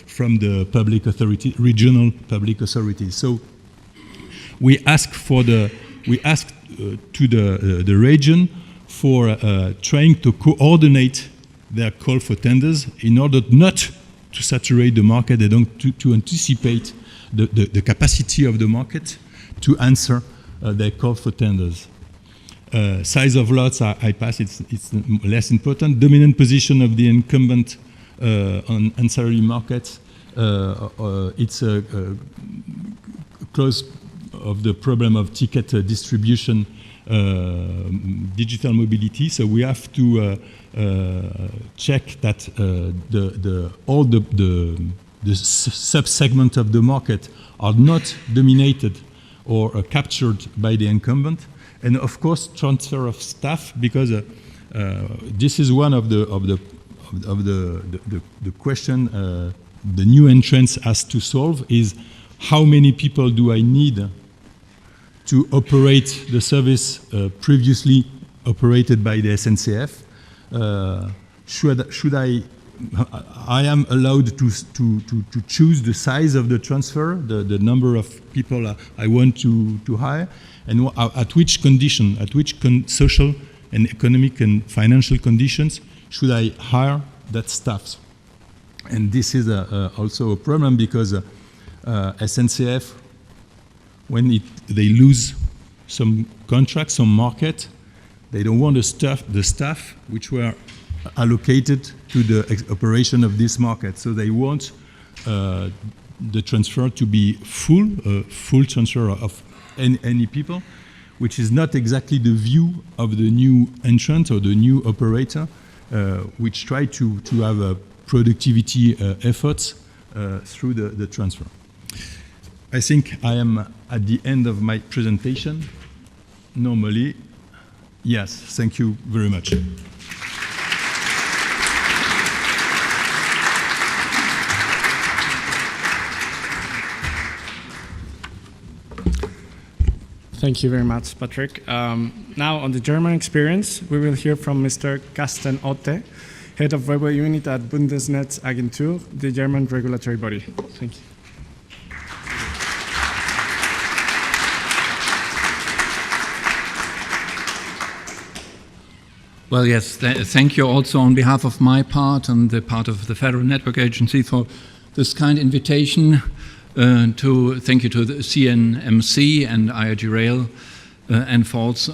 Speaker 6: from the public authority, regional public authorities. So we ask to the region for trying to coordinate their call for tenders in order not to saturate the market and to anticipate the capacity of the market to answer their call for tenders. Size of lots, I pass, it's less important. Dominant position of the incumbent on ancillary markets, it's close of the problem of ticket distribution, digital mobility. So we have to check that all the sub-segment of the market are not dominated or captured by the incumbent, and of course transfer of staff, because this is one of the question the new entrants has to solve, is how many people do I need to operate the service previously operated by the SNCF? Should I am allowed to choose the size of the transfer, the number of people I want to hire, and at which condition, at which social and economic and financial conditions should I hire that staff? And this is also a problem, because SNCF, when they lose some contracts, some market, they don't want the staff which were allocated to the operation of this market. So they want the transfer to be full transfer of any people, which is not exactly the view of the new entrant or the new operator, which try to have productivity efforts through the transfer. I think I am at the end of my presentation. Normally, yes, thank you very much.
Speaker 1: Thank you very much, Patrick. Now, on the German experience, we will hear from Mr. Karsten Otte, Head of Railway Unit at Bundesnetzagentur, the German regulatory body. Thank you.
Speaker 7: Well, yes, thank you also on behalf of my part and the part of the Federal Network Agency for this kind invitation. Thank you to the CNMC and IRG-Rail, and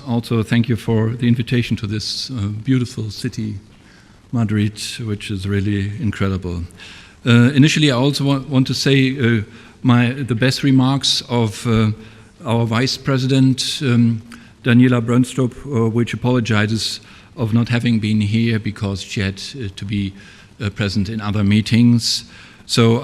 Speaker 7: also thank you for the invitation to this beautiful city, Madrid, which is really incredible. Initially, I also want to say the best remarks of our Vice President, Daniela Brönstrup, which apologizes of not having been here because she had to be present in other meetings. So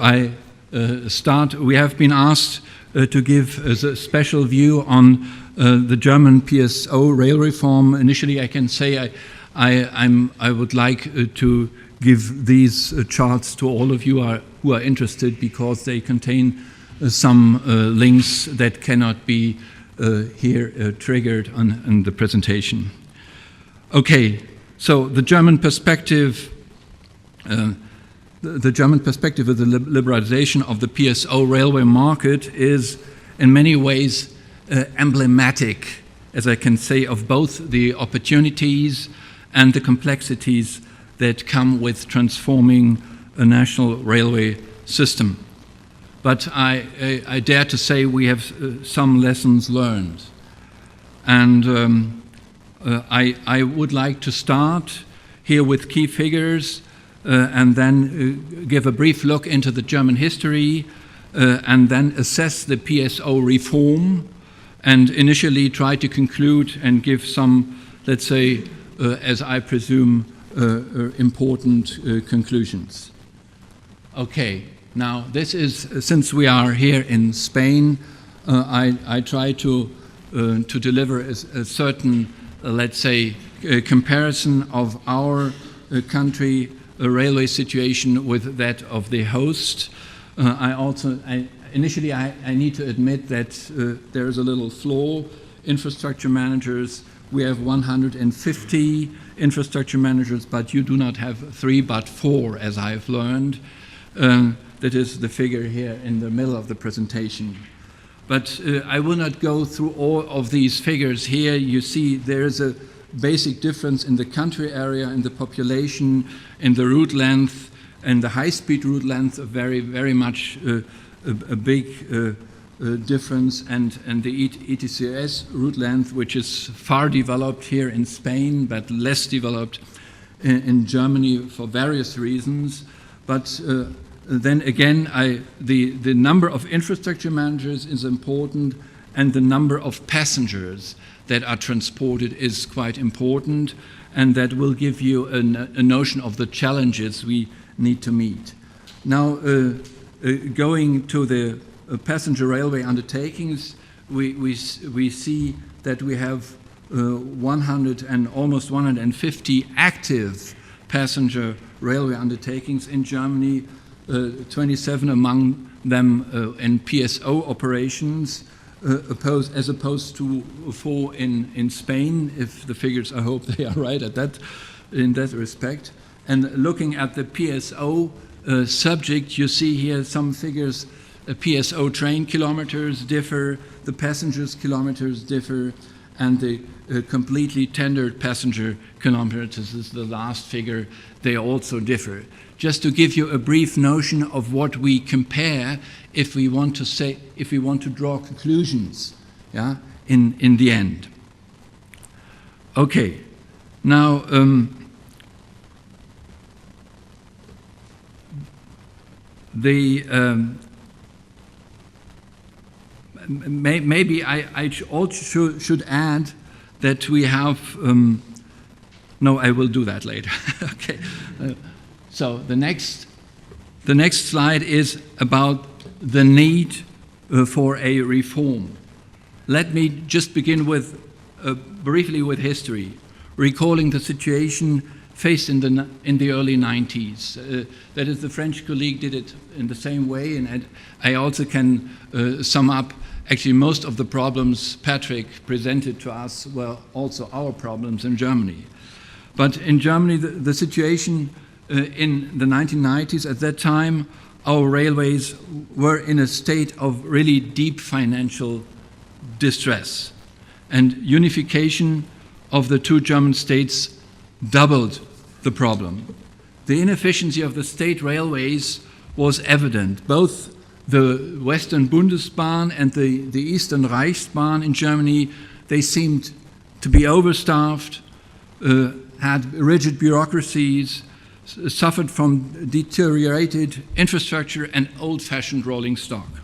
Speaker 7: we have been asked to give a special view on the German PSO rail reform. Initially, I can say I would like to give these charts to all of you who are interested, because they contain some links that cannot be here triggered in the presentation. Okay, so the German perspective. The German perspective of the liberalization of the PSO railway market is in many ways emblematic, as I can say, of both the opportunities and the complexities that come with transforming a national railway system. But I dare to say we have some lessons learned. And I would like to start here with key figures, and then give a brief look into the German history, and then assess the PSO reform, and initially try to conclude and give some, let's say, as I presume, important conclusions. Okay, now this is, since we are here in Spain, I try to deliver a certain, let's say, comparison of our country railway situation with that of the host. Initially, I need to admit that there is a little flaw. Infrastructure managers, we have 150 infrastructure managers, but you do not have 3 but 4, as I have learned. That is the figure here in the middle of the presentation. But I will not go through all of these figures here. You see there is a basic difference in the country area, in the population, in the route length, and the high-speed route length, a very, very much a big difference, and the ETCS route length, which is far developed here in Spain, but less developed in Germany for various reasons. But then again, the number of infrastructure managers is important, and the number of passengers that are transported is quite important, and that will give you a notion of the challenges we need to meet. Now, going to the passenger railway undertakings, we see that we have 100 and almost 150 active passenger railway undertakings in Germany, 27 among them in PSO operations, as opposed to 4 in Spain, if the figures, I hope they are right in that respect. And looking at the PSO subject, you see here some figures. PSO train kilometers differ, the passengers kilometers differ, and the completely tendered passenger kilometers. This is the last figure. They also differ. Just to give you a brief notion of what we compare if we want to draw conclusions, yeah, in the end. Okay, now maybe I also should add that we have, no, I will do that later. Okay. So the next slide is about the need for a reform. Let me just begin with briefly with history, recalling the situation faced in the early 90s. That is, the French colleague did it in the same way, and I also can sum up actually most of the problems Patrick presented to us were also our problems in Germany. But in Germany, the situation in the 1990s, at that time, our railways were in a state of really deep financial distress. And unification of the two German states doubled the problem. The inefficiency of the state railways was evident. Both the Western Bundesbahn and the Eastern Reichsbahn in Germany, they seemed to be overstaffed, had rigid bureaucracies, suffered from deteriorated infrastructure and old-fashioned rolling stock.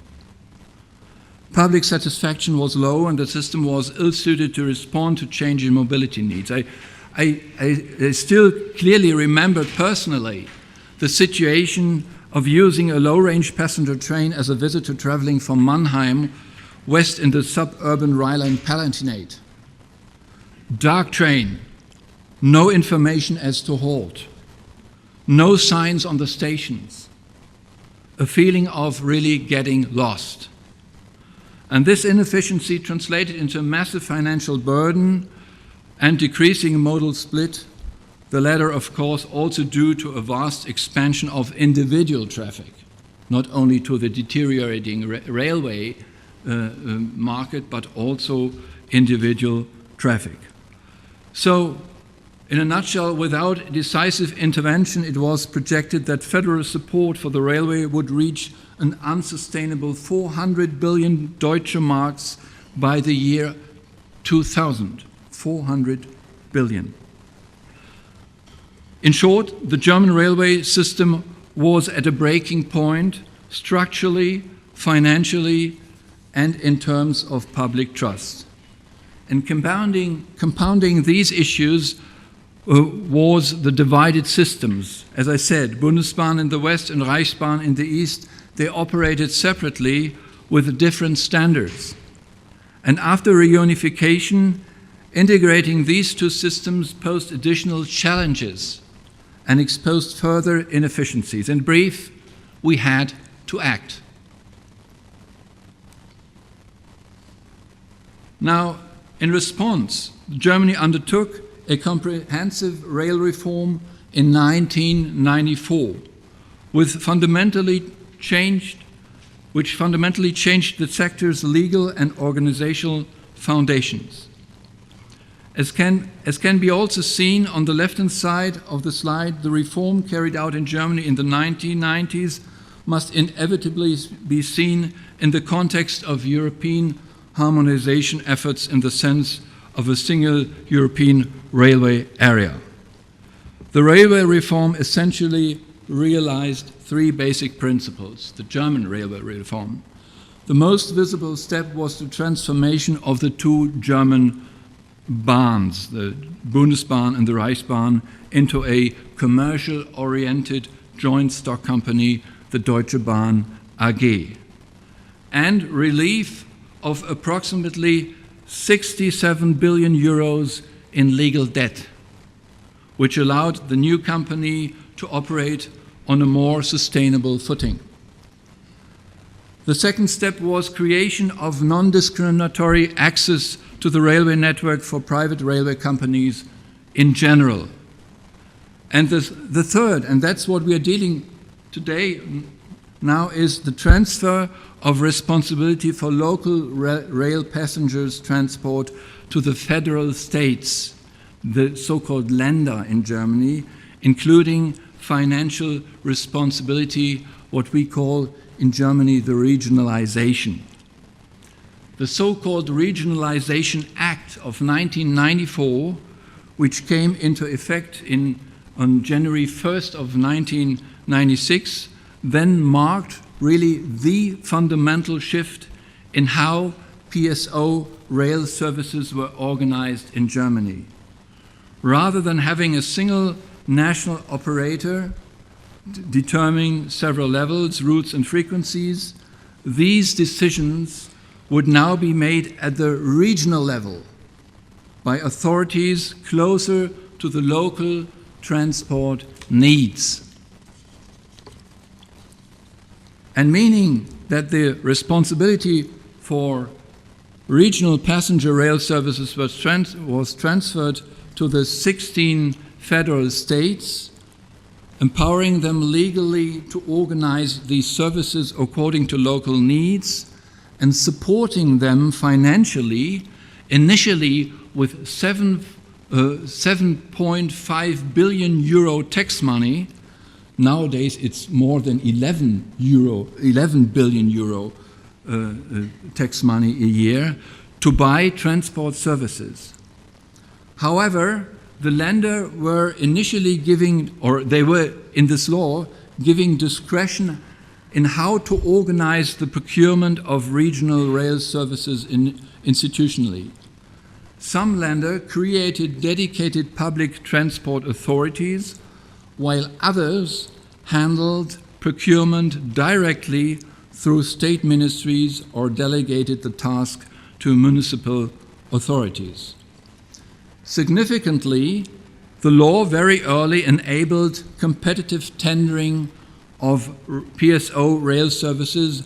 Speaker 7: Public satisfaction was low and the system was ill-suited to respond to changing mobility needs. I still clearly remember personally the situation of using a low-range passenger train as a visitor traveling from Mannheim west in the suburban Rhineland-Palatinate. Dark train, no information as to halt, no signs on the stations, a feeling of really getting lost. And this inefficiency translated into a massive financial burden and decreasing modal split, the latter, of course, also due to a vast expansion of individual traffic, not only to the deteriorating railway market, but also individual traffic. So, in a nutshell, without decisive intervention, it was projected that federal support for the railway would reach an unsustainable 400 billion Deutsche Marks by the year 2000. 400 billion. In short, the German railway system was at a breaking point structurally, financially, and in terms of public trust. And compounding these issues was the divided systems. As I said, Bundesbahn in the west and Reichsbahn in the east, they operated separately with different standards. And after reunification, integrating these two systems posed additional challenges and exposed further inefficiencies. In brief, we had to act. Now, in response, Germany undertook a comprehensive rail reform in 1994, which fundamentally changed the sector's legal and organizational foundations. As can be also seen on the left-hand side of the slide, the reform carried out in Germany in the 1990s must inevitably be seen in the context of European harmonization efforts in the sense of a single European railway area. The railway reform essentially realized three basic principles, the German railway reform. The most visible step was the transformation of the two German bahns, the Bundesbahn and the Reichsbahn, into a commercial-oriented joint stock company, the Deutsche Bahn AG, and relief of approximately 67 billion euros in legal debt, which allowed the new company to operate on a more sustainable footing. The second step was creation of non-discriminatory access to the railway network for private railway companies in general. And the third, and that's what we are dealing today now, is the transfer of responsibility for local rail passengers transport to the federal states, the so-called Länder in Germany, including financial responsibility, what we call in Germany the regionalization. The so-called Regionalization Act of 1994, which came into effect on January 1st of 1996, then marked really the fundamental shift in how PSO rail services were organized in Germany. Rather than having a single national operator determining several levels, routes and frequencies, these decisions would now be made at the regional level by authorities closer to the local transport needs. And meaning that the responsibility for regional passenger rail services was transferred to the 16 federal states, empowering them legally to organize these services according to local needs and supporting them financially, initially with 7.5 billion euro tax money. Nowadays it's more than 11 billion euro tax money a year to buy transport services. However, the Länder were initially giving, or they were in this law, giving discretion in how to organize the procurement of regional rail services institutionally. Some Länder created dedicated public transport authorities, while others handled procurement directly through state ministries or delegated the task to municipal authorities. Significantly, the law very early enabled competitive tendering of PSO rail services,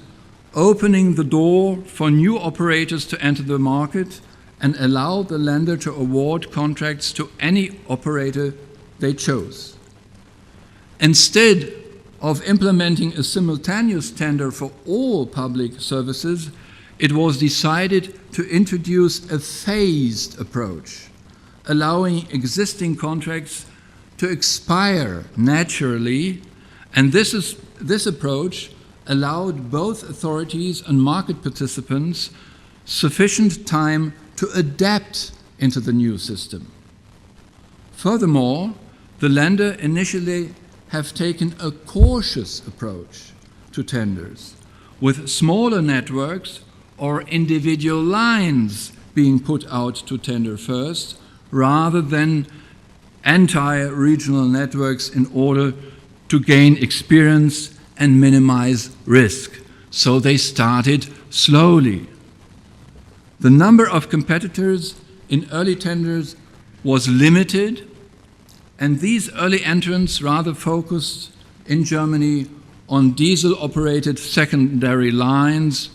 Speaker 7: opening the door for new operators to enter the market and allow the Länder to award contracts to any operator they chose. Instead of implementing a simultaneous tender for all public services, it was decided to introduce a phased approach, allowing existing contracts to expire naturally, and this approach allowed both authorities and market participants sufficient time to adapt into the new system. Furthermore, the Länder initially have taken a cautious approach to tenders, with smaller networks or individual lines being put out to tender first, rather than entire regional networks in order to gain experience and minimize risk. So they started slowly. The number of competitors in early tenders was limited, and these early entrants rather focused in Germany on diesel-operated secondary lines,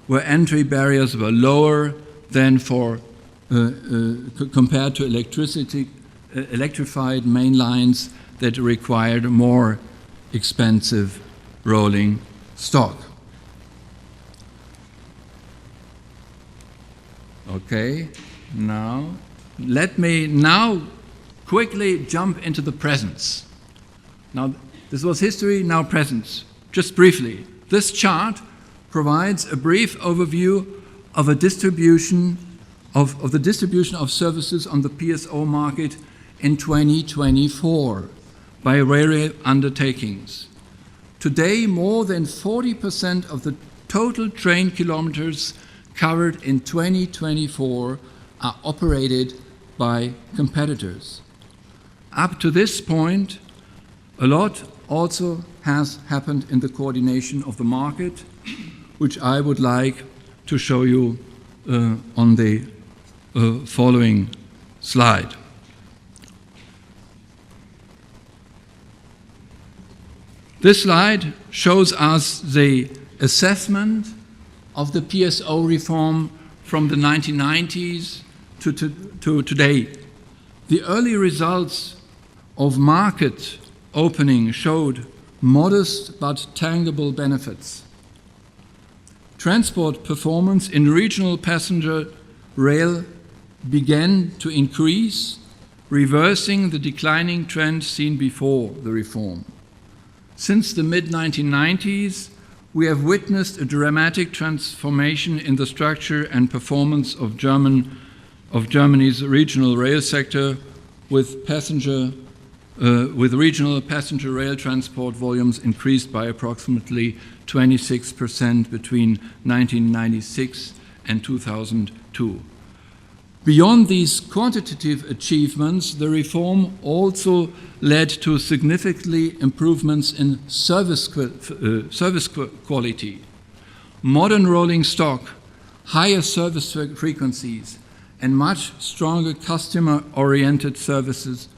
Speaker 7: where entry barriers were lower than for compared to electrified main lines that required more expensive rolling stock. Okay, now let me quickly jump into the present. Now, this was history, now present. Just briefly, this chart provides a brief overview of the distribution of services on the PSO market in 2024 by railway undertakings. Today, more than 40% of the total train kilometers covered in 2024 are operated by competitors. Up to this point, a lot also has happened in the coordination of the market, which I would like to show you on the following slide. This slide shows us the assessment of the PSO reform from the 1990s to today. The early results of market opening showed modest but tangible benefits. Transport performance in regional passenger rail began to increase, reversing the declining trend seen before the reform. Since the mid-1990s, we have witnessed a dramatic transformation in the structure and performance of Germany's regional rail sector, with regional passenger rail transport volumes increased by approximately 26% between 1996 and 2002. Beyond these quantitative achievements, the reform also led to significant improvements in service quality. Modern rolling stock, higher service frequencies, and much stronger customer-oriented services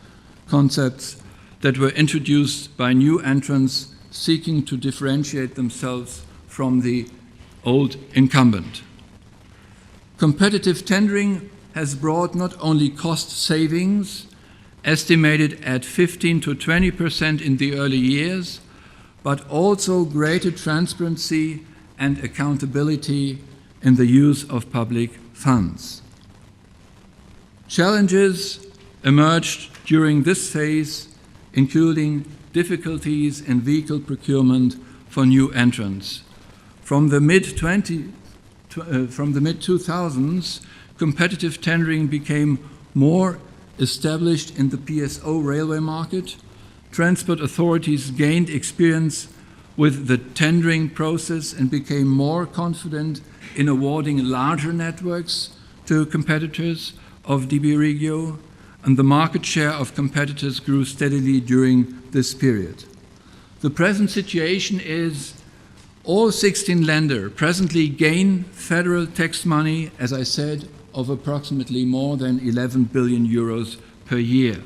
Speaker 7: concepts that were introduced by new entrants seeking to differentiate themselves from the old incumbent. Competitive tendering has brought not only cost savings, estimated at 15 to 20% in the early years, but also greater transparency and accountability in the use of public funds. Challenges emerged during this phase, including difficulties in vehicle procurement for new entrants. From the mid-2000s, competitive tendering became more established in the PSO railway market. Transport authorities gained experience with the tendering process and became more confident in awarding larger networks to competitors of DB Regio, and the market share of competitors grew steadily during this period. The present situation is all 16 Länder presently gain federal tax money, as I said, of approximately more than 11 billion euros per year,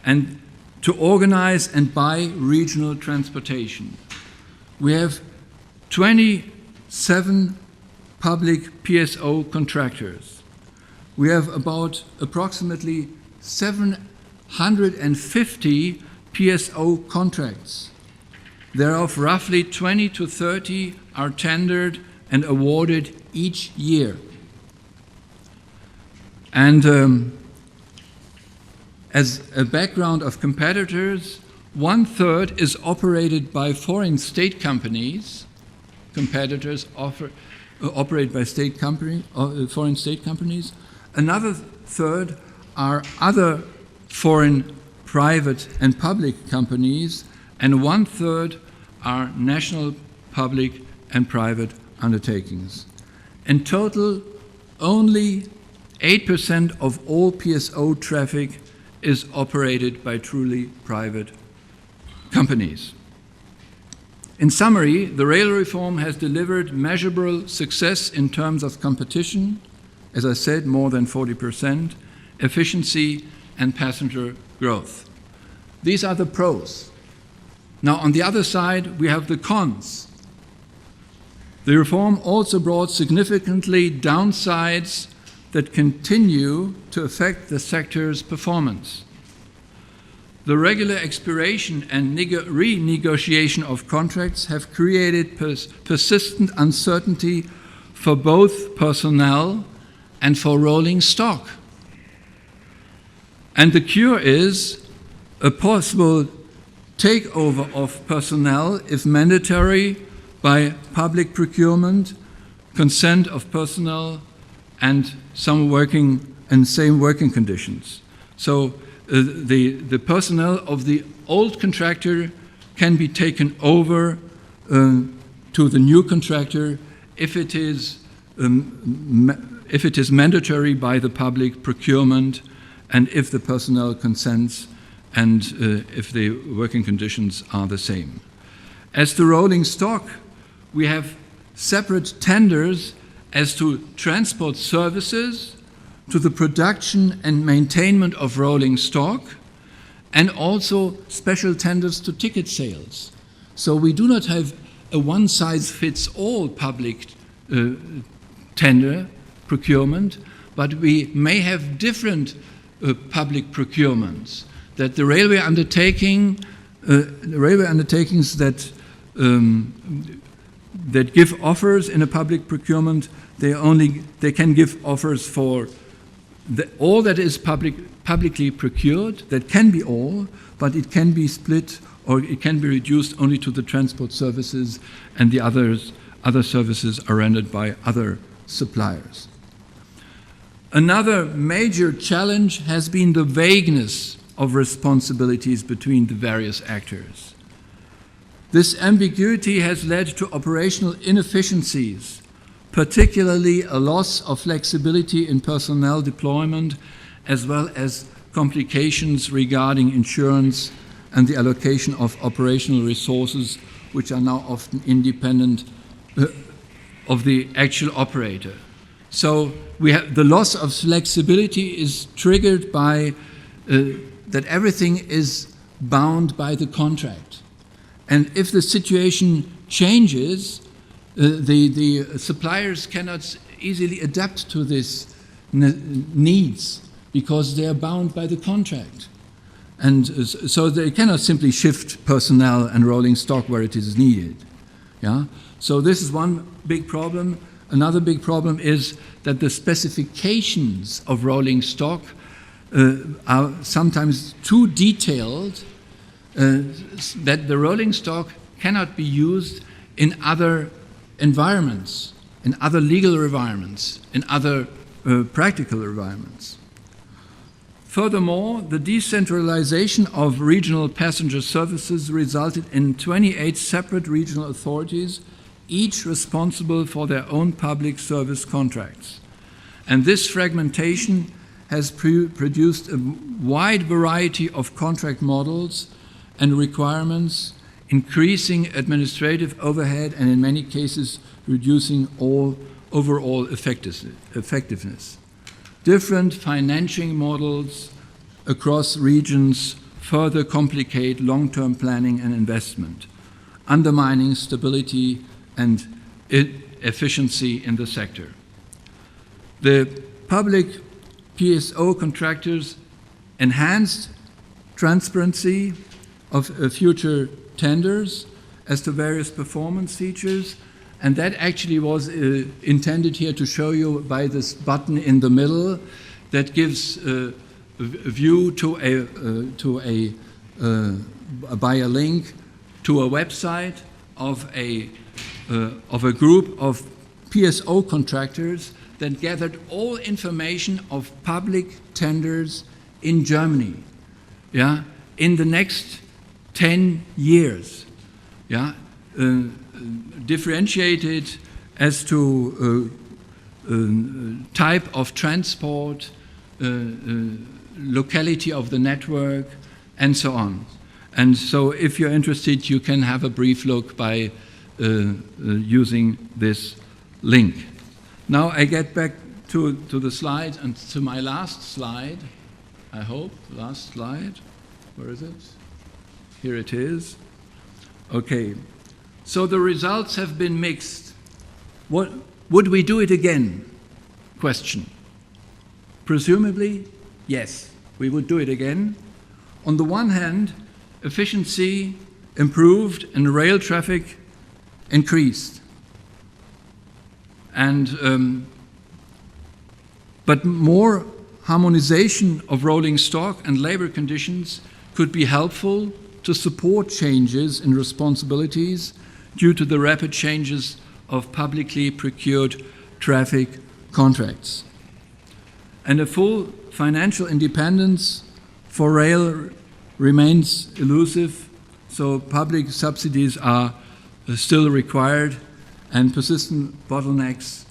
Speaker 7: and to organize and buy regional transportation. We have 27 public PSO contractors. We have about approximately 750 PSO contracts. Thereof, roughly 20 to 30 are tendered and awarded each year. And as a background of competitors, 1/3 is operated by foreign state companies. Competitors operate by foreign state companies. Another 1/3 are other foreign private and public companies, and 1/3 are national public and private undertakings. In total, only 8% of all PSO traffic is operated by truly private companies. In summary, the rail reform has delivered measurable success in terms of competition, as I said, more than 40%, efficiency, and passenger growth. These are the pros. Now, on the other side, we have the cons. The reform also brought significantly downsides that continue to affect the sector's performance. The regular expiration and renegotiation of contracts have created persistent uncertainty for both personnel and for rolling stock. And the cure is a possible takeover of personnel, if mandatory, by public procurement, consent of personnel, and same working conditions. So the personnel of the old contractor can be taken over to the new contractor if it is mandatory by the public procurement, and if the personnel consents, and if the working conditions are the same. As to rolling stock, we have separate tenders as to transport services, to the production and maintenance of rolling stock, and also special tenders to ticket sales. So we do not have a one-size-fits-all public tender procurement, but we may have different public procurements. That the railway undertakings that give offers in a public procurement, they can give offers for all that is publicly procured, that can be all, but it can be split or it can be reduced only to the transport services, and the other services are rendered by other suppliers. Another major challenge has been the vagueness of responsibilities between the various actors. This ambiguity has led to operational inefficiencies, particularly a loss of flexibility in personnel deployment, as well as complications regarding insurance and the allocation of operational resources, which are now often independent of the actual operator. So the loss of flexibility is triggered by that everything is bound by the contract. And if the situation changes, the suppliers cannot easily adapt to this needs because they are bound by the contract. And so they cannot simply shift personnel and rolling stock where it is needed. Yeah? So this is one big problem. Another big problem is that the specifications of rolling stock are sometimes too detailed that the rolling stock cannot be used in other environments, in other legal environments, in other practical environments. Furthermore, the decentralization of regional passenger services resulted in 28 separate regional authorities, each responsible for their own public service contracts. And this fragmentation has produced a wide variety of contract models and requirements, increasing administrative overhead and in many cases reducing overall effectiveness. Different financing models across regions further complicate long-term planning and investment, undermining stability and efficiency in the sector. The public PSO contractors enhanced transparency of future tenders as to various performance features, and that actually was intended here to show you by this button in the middle that gives a view by a link to a website of a group of PSO contractors that gathered all information of public tenders in Germany, yeah, in the next 10 years, yeah, differentiated as to type of transport, locality of the network, and so on. And so if you're interested, you can have a brief look by using this link. Now I get back to the slide and to my last slide, I hope. Last slide. Where is it? Here it is. Okay. So the results have been mixed. What would we do it again? Question. Presumably, yes, we would do it again. On the one hand, efficiency improved and rail traffic increased. And but more harmonization of rolling stock and labor conditions could be helpful to support changes in responsibilities due to the rapid changes of publicly procured traffic contracts. And a full financial independence for rail remains elusive, so public subsidies are still required, and persistent bottlenecks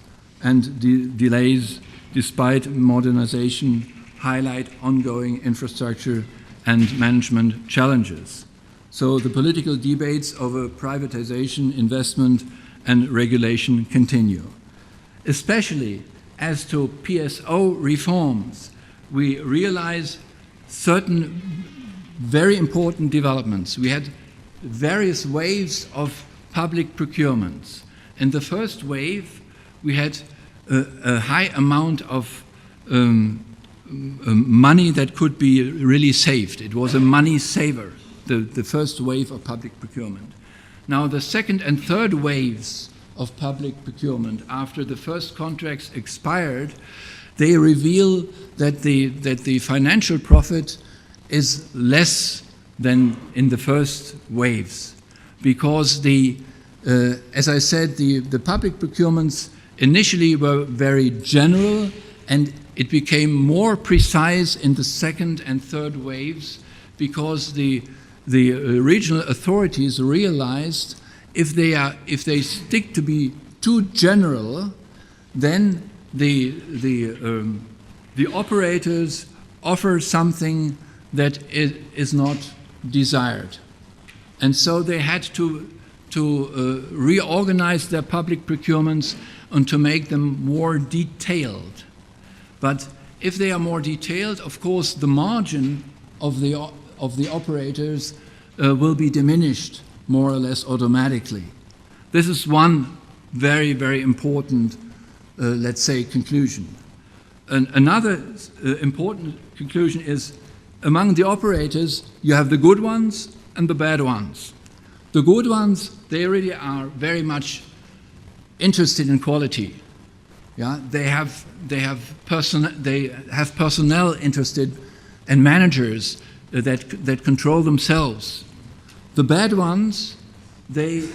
Speaker 7: and delays despite modernization highlight ongoing infrastructure and management challenges. So the political debates over privatization, investment, and regulation continue. Especially as to PSO reforms, we realize certain very important developments. We had various waves of public procurements. In the first wave, we had a high amount of money that could be really saved. It was a money saver, the first wave of public procurement. Now, the second and third waves of public procurement, after the first contracts expired, they reveal that the financial profit is less than in the first waves, because as I said, the public procurements initially were very general, and it became more precise in the second and third waves, because the regional authorities realized if they stick to be too general, then the operators offer something that is not desired. And so they had to reorganize their public procurements and to make them more detailed. But if they are more detailed, of course, the margin of the operators will be diminished more or less automatically. This is one very, very important, let's say, conclusion. Another important conclusion is, among the operators, you have the good ones and the bad ones. The good ones, they really are very much interested in quality. Yeah, they have personnel interested and managers that control themselves. The bad ones, they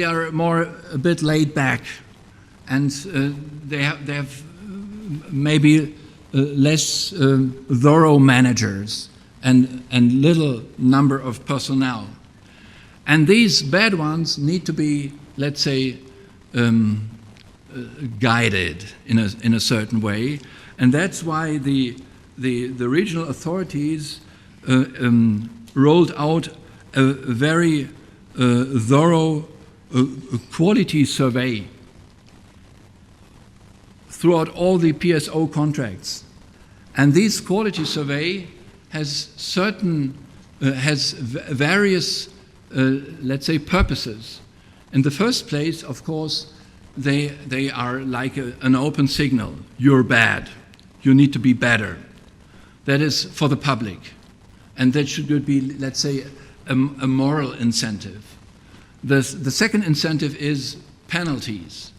Speaker 7: are a bit laid back, and they have maybe less thorough managers and little number of personnel. And these bad ones need to be, let's say, guided in a certain way, and that's why the regional authorities rolled out a very thorough quality survey throughout all the PSO contracts. And this quality survey has various, let's say, purposes. In the first place, of course, they are like an open signal. You're bad. You need to be better. That is for the public. And that should be, let's say, a moral incentive. The second incentive is penalties.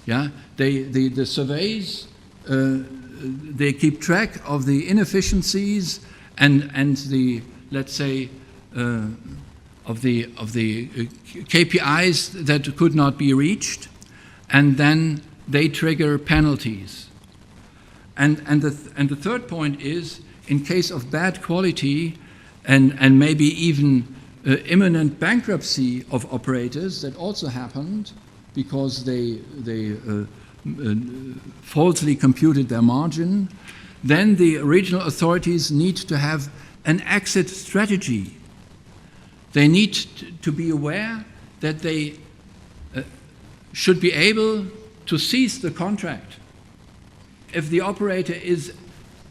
Speaker 7: Yeah, the surveys, they keep track of the inefficiencies and the, let's say, of the KPIs that could not be reached, and then they trigger penalties. And the third point is, in case of bad quality and maybe even imminent bankruptcy of operators, that also happened because they falsely computed their margin, then the regional authorities need to have an exit strategy. They need to be aware that they should be able to cease the contract if the operator is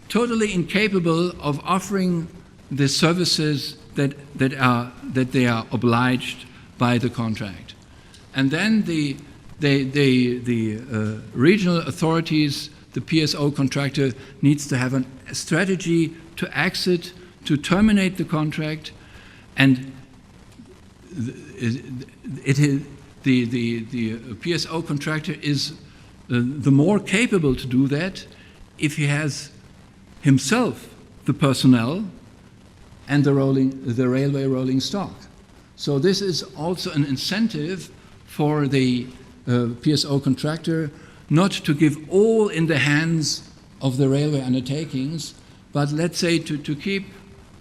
Speaker 7: totally incapable of offering the services that they are obliged by the contract. And then the regional authorities, the PSO contractor, needs to have a strategy to exit, to terminate the contract, and the PSO contractor is the more capable to do that if he has himself the personnel and the railway rolling stock. So this is also an incentive for the PSO contractor not to give all in the hands of the railway undertakings, but let's say to keep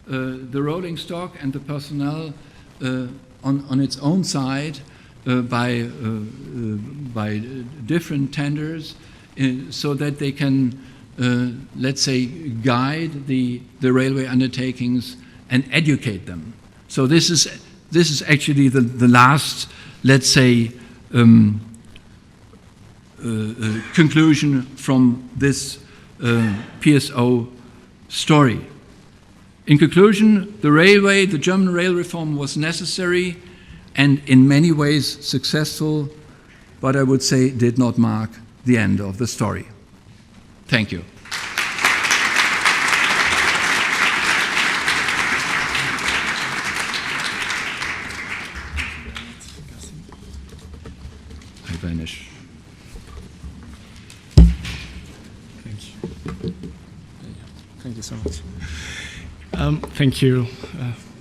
Speaker 7: the rolling stock and the personnel on its own side by different tenders, so that they can, let's say, guide the railway undertakings and educate them. So this is actually the last, let's say, conclusion from this PSO story. In conclusion, the German rail reform was necessary and in many ways successful, but I would say did not mark the end of the story. Thank you. I vanish.
Speaker 1: Thank you. Thank you,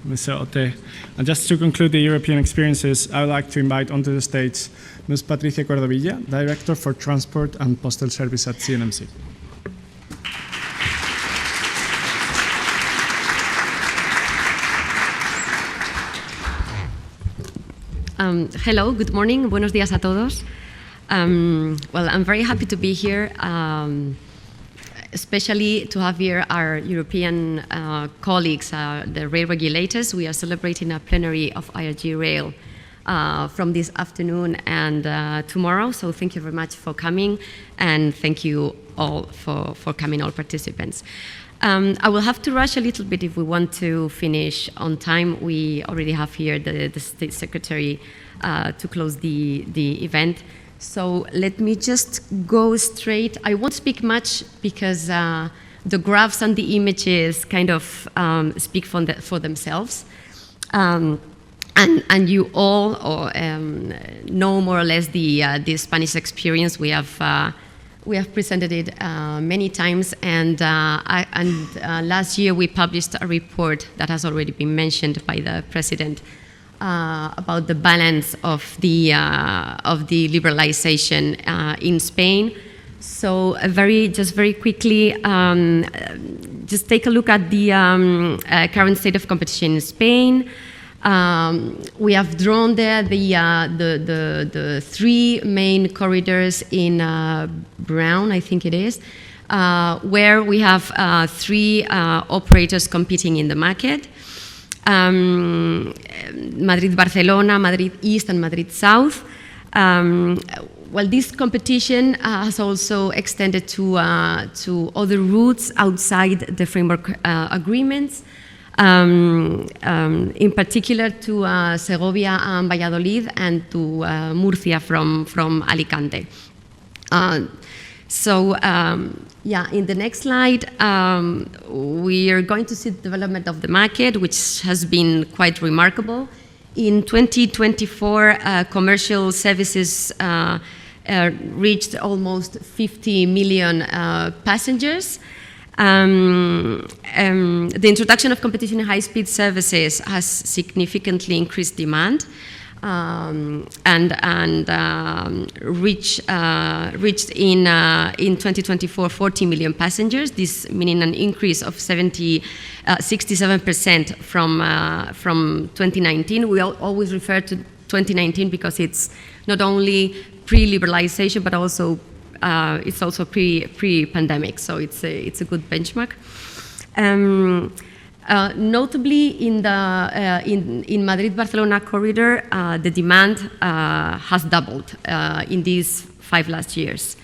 Speaker 1: Mr. Otte. And just to conclude the European experiences, I would like to invite onto the stage Ms. Patricia Cordovilla, Director for Transport and Postal Service at CNMC.
Speaker 8: Hello, good morning, buenos días a todos. Well, I'm very happy to be here, especially to have here our European colleagues, the rail regulators. We are celebrating a plenary of IRG-Rail from this afternoon and tomorrow, so thank you very much for coming, and thank you all for coming, all participants. I will have to rush a little bit if we want to finish on time. We already have here the State Secretary to close the event. So let me just go straight. I won't speak much because the graphs and the images kind of speak for themselves. And you all know more or less the Spanish experience. We have presented it many times, and last year we published a report that has already been mentioned by the President about the balance of the liberalization in Spain. So just very quickly, just take a look at the current state of competition in Spain. We have drawn there the three main corridors in brown, I think it is, where we have three operators competing in the market. Madrid-Barcelona, Madrid East, and Madrid South. Well, this competition has also extended to other routes outside the framework agreements. In particular to Segovia and Valladolid, and to Murcia from Alicante. Yeah, in the next slide, we are going to see the development of the market, which has been quite remarkable. In 2024, commercial services reached almost 50 million passengers. The introduction of competition in high-speed services has significantly increased demand and reached in 2024 40 million passengers. This meaning an increase of 67% from 2019. We always refer to 2019 because it's not only pre-liberalization but also it's also pre-pandemic, so it's a good benchmark. Notably, in Madrid-Barcelona corridor, the demand has doubled in these 5 last years.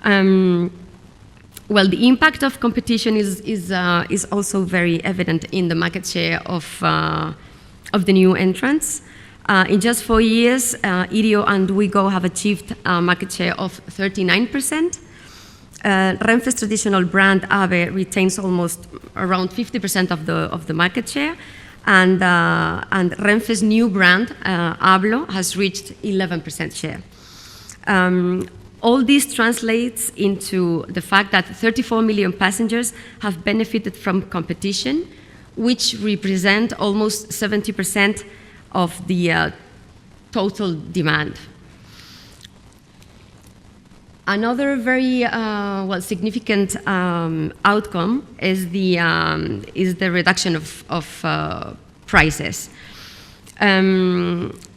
Speaker 8: Well, the impact of competition is also very evident in the market share of the new entrants. In just 4 years, Irio and Ouigo have achieved a market share of 39%. Renfe's traditional brand, AVE, retains almost around 50% of the market share. And Renfe's new brand, Hablo, has reached 11% share. All this translates into the fact that 34 million passengers have benefited from competition, which represent almost 70% of the total demand. Another very significant outcome is the reduction of prices.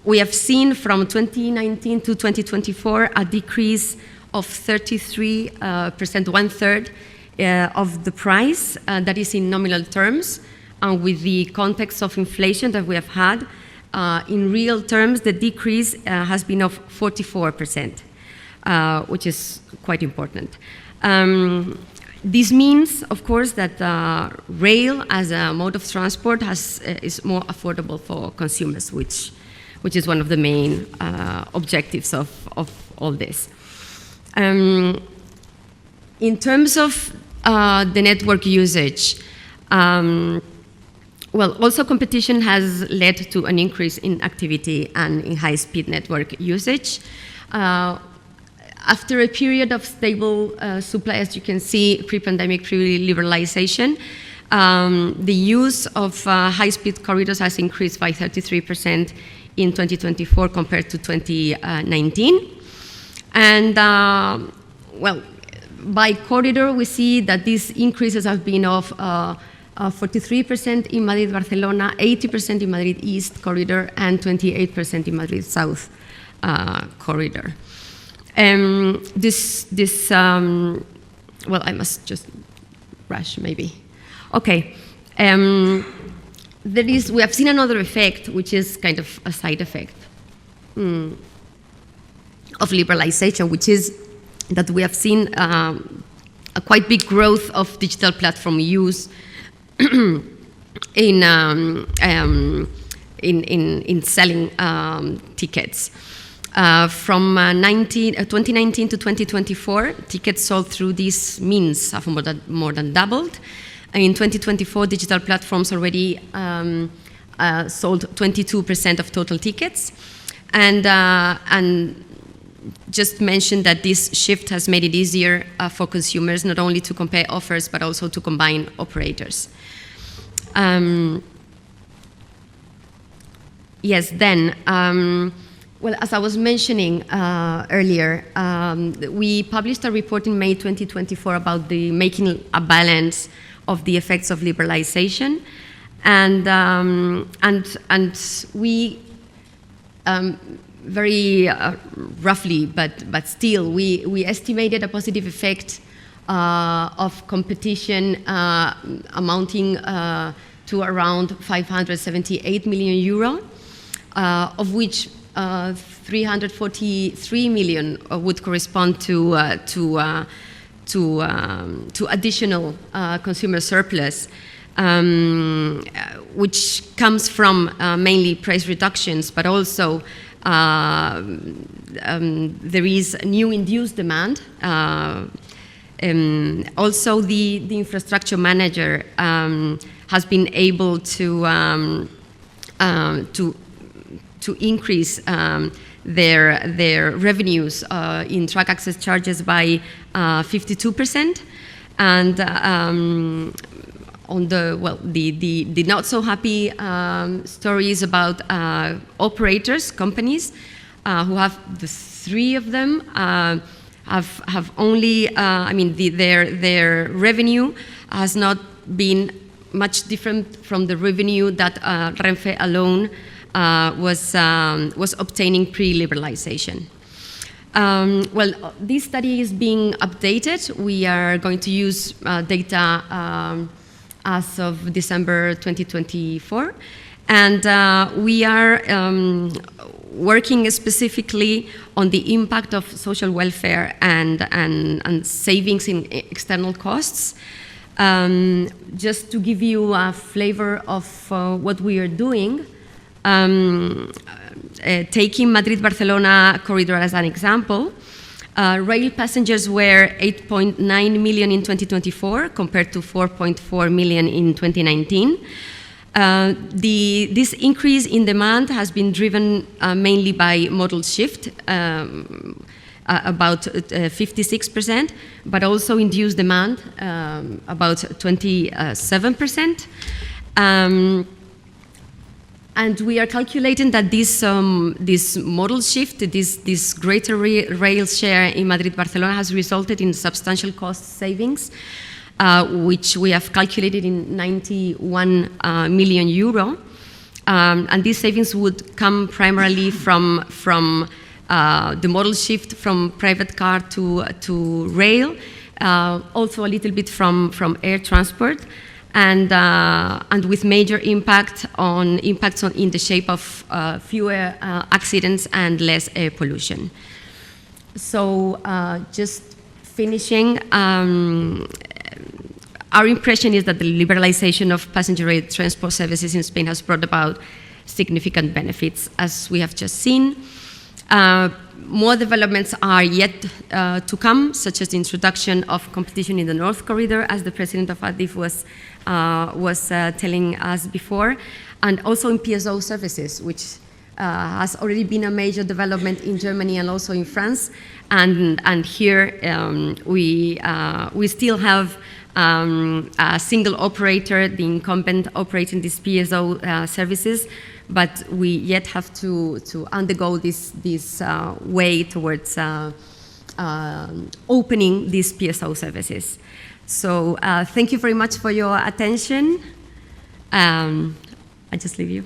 Speaker 8: We have seen from 2019 to 2024 a decrease of 33%, 1/3 of the price, that is in nominal terms, and with the context of inflation that we have had, in real terms, the decrease has been of 44%, which is quite important. This means, of course, that rail as a mode of transport is more affordable for consumers, which is one of the main objectives of all this. In terms of the network usage, well, also competition has led to an increase in activity and in high-speed network usage. After a period of stable supply, as you can see, pre-pandemic, pre-liberalization, The use of high-speed corridors has increased by 33% in 2024 compared to 2019. And, well, by corridor, we see that these increases have been of 43% in Madrid-Barcelona, 80% in Madrid East corridor, and 28% in Madrid South corridor. Well, I must just rush, maybe. Okay. We have seen another effect, which is kind of a side effect of liberalization, which is that we have seen a quite big growth of digital platform use in selling tickets. From 2019 to 2024, tickets sold through these means have more than doubled. In 2024, digital platforms already sold 22% of total tickets, and just mention that this shift has made it easier for consumers not only to compare offers but also to combine operators. Yes, then, well, as I was mentioning earlier, we published a report in May 2024 about the making a balance of the effects of liberalization, and we very roughly, but still, we estimated a positive effect of competition amounting to around 578 million euro, of which 343 million would correspond to additional consumer surplus, which comes from mainly price reductions, but also there is new induced demand. Also, the infrastructure manager has been able to increase their revenues in track access charges by 52%, and on the not so happy stories about operators, companies who have the three of them have only I mean their revenue has not been much different from the revenue that Renfe alone was obtaining pre-liberalization. Well, this study is being updated. We are going to use data as of December 2024, and we are working specifically on the impact of social welfare and savings in external costs. Just to give you a flavor of what we are doing, taking Madrid-Barcelona corridor as an example, rail passengers were 8.9 million in 2024 compared to 4.4 million in 2019. This increase in demand has been driven mainly by modal shift, about 56%, but also induced demand, about 27%. And we are calculating that this modal shift, this greater rail share in Madrid-Barcelona has resulted in substantial cost savings, which we have calculated in 91 million euro. And these savings would come primarily from the modal shift from private car to rail, also a little bit from air transport, and with major impacts in the shape of fewer accidents and less air pollution. So just finishing, our impression is that the liberalization of passenger rail transport services in Spain has brought about significant benefits, as we have just seen. More developments are yet to come, such as the introduction of competition in the North Corridor, as the president of ADIF was telling us before, and also in PSO services, which has already been a major development in Germany and also in France. And here we still have a single operator, the incumbent operating these PSO services, but we yet have to undergo this way towards opening these PSO services. So thank you very much for your attention. I just leave you.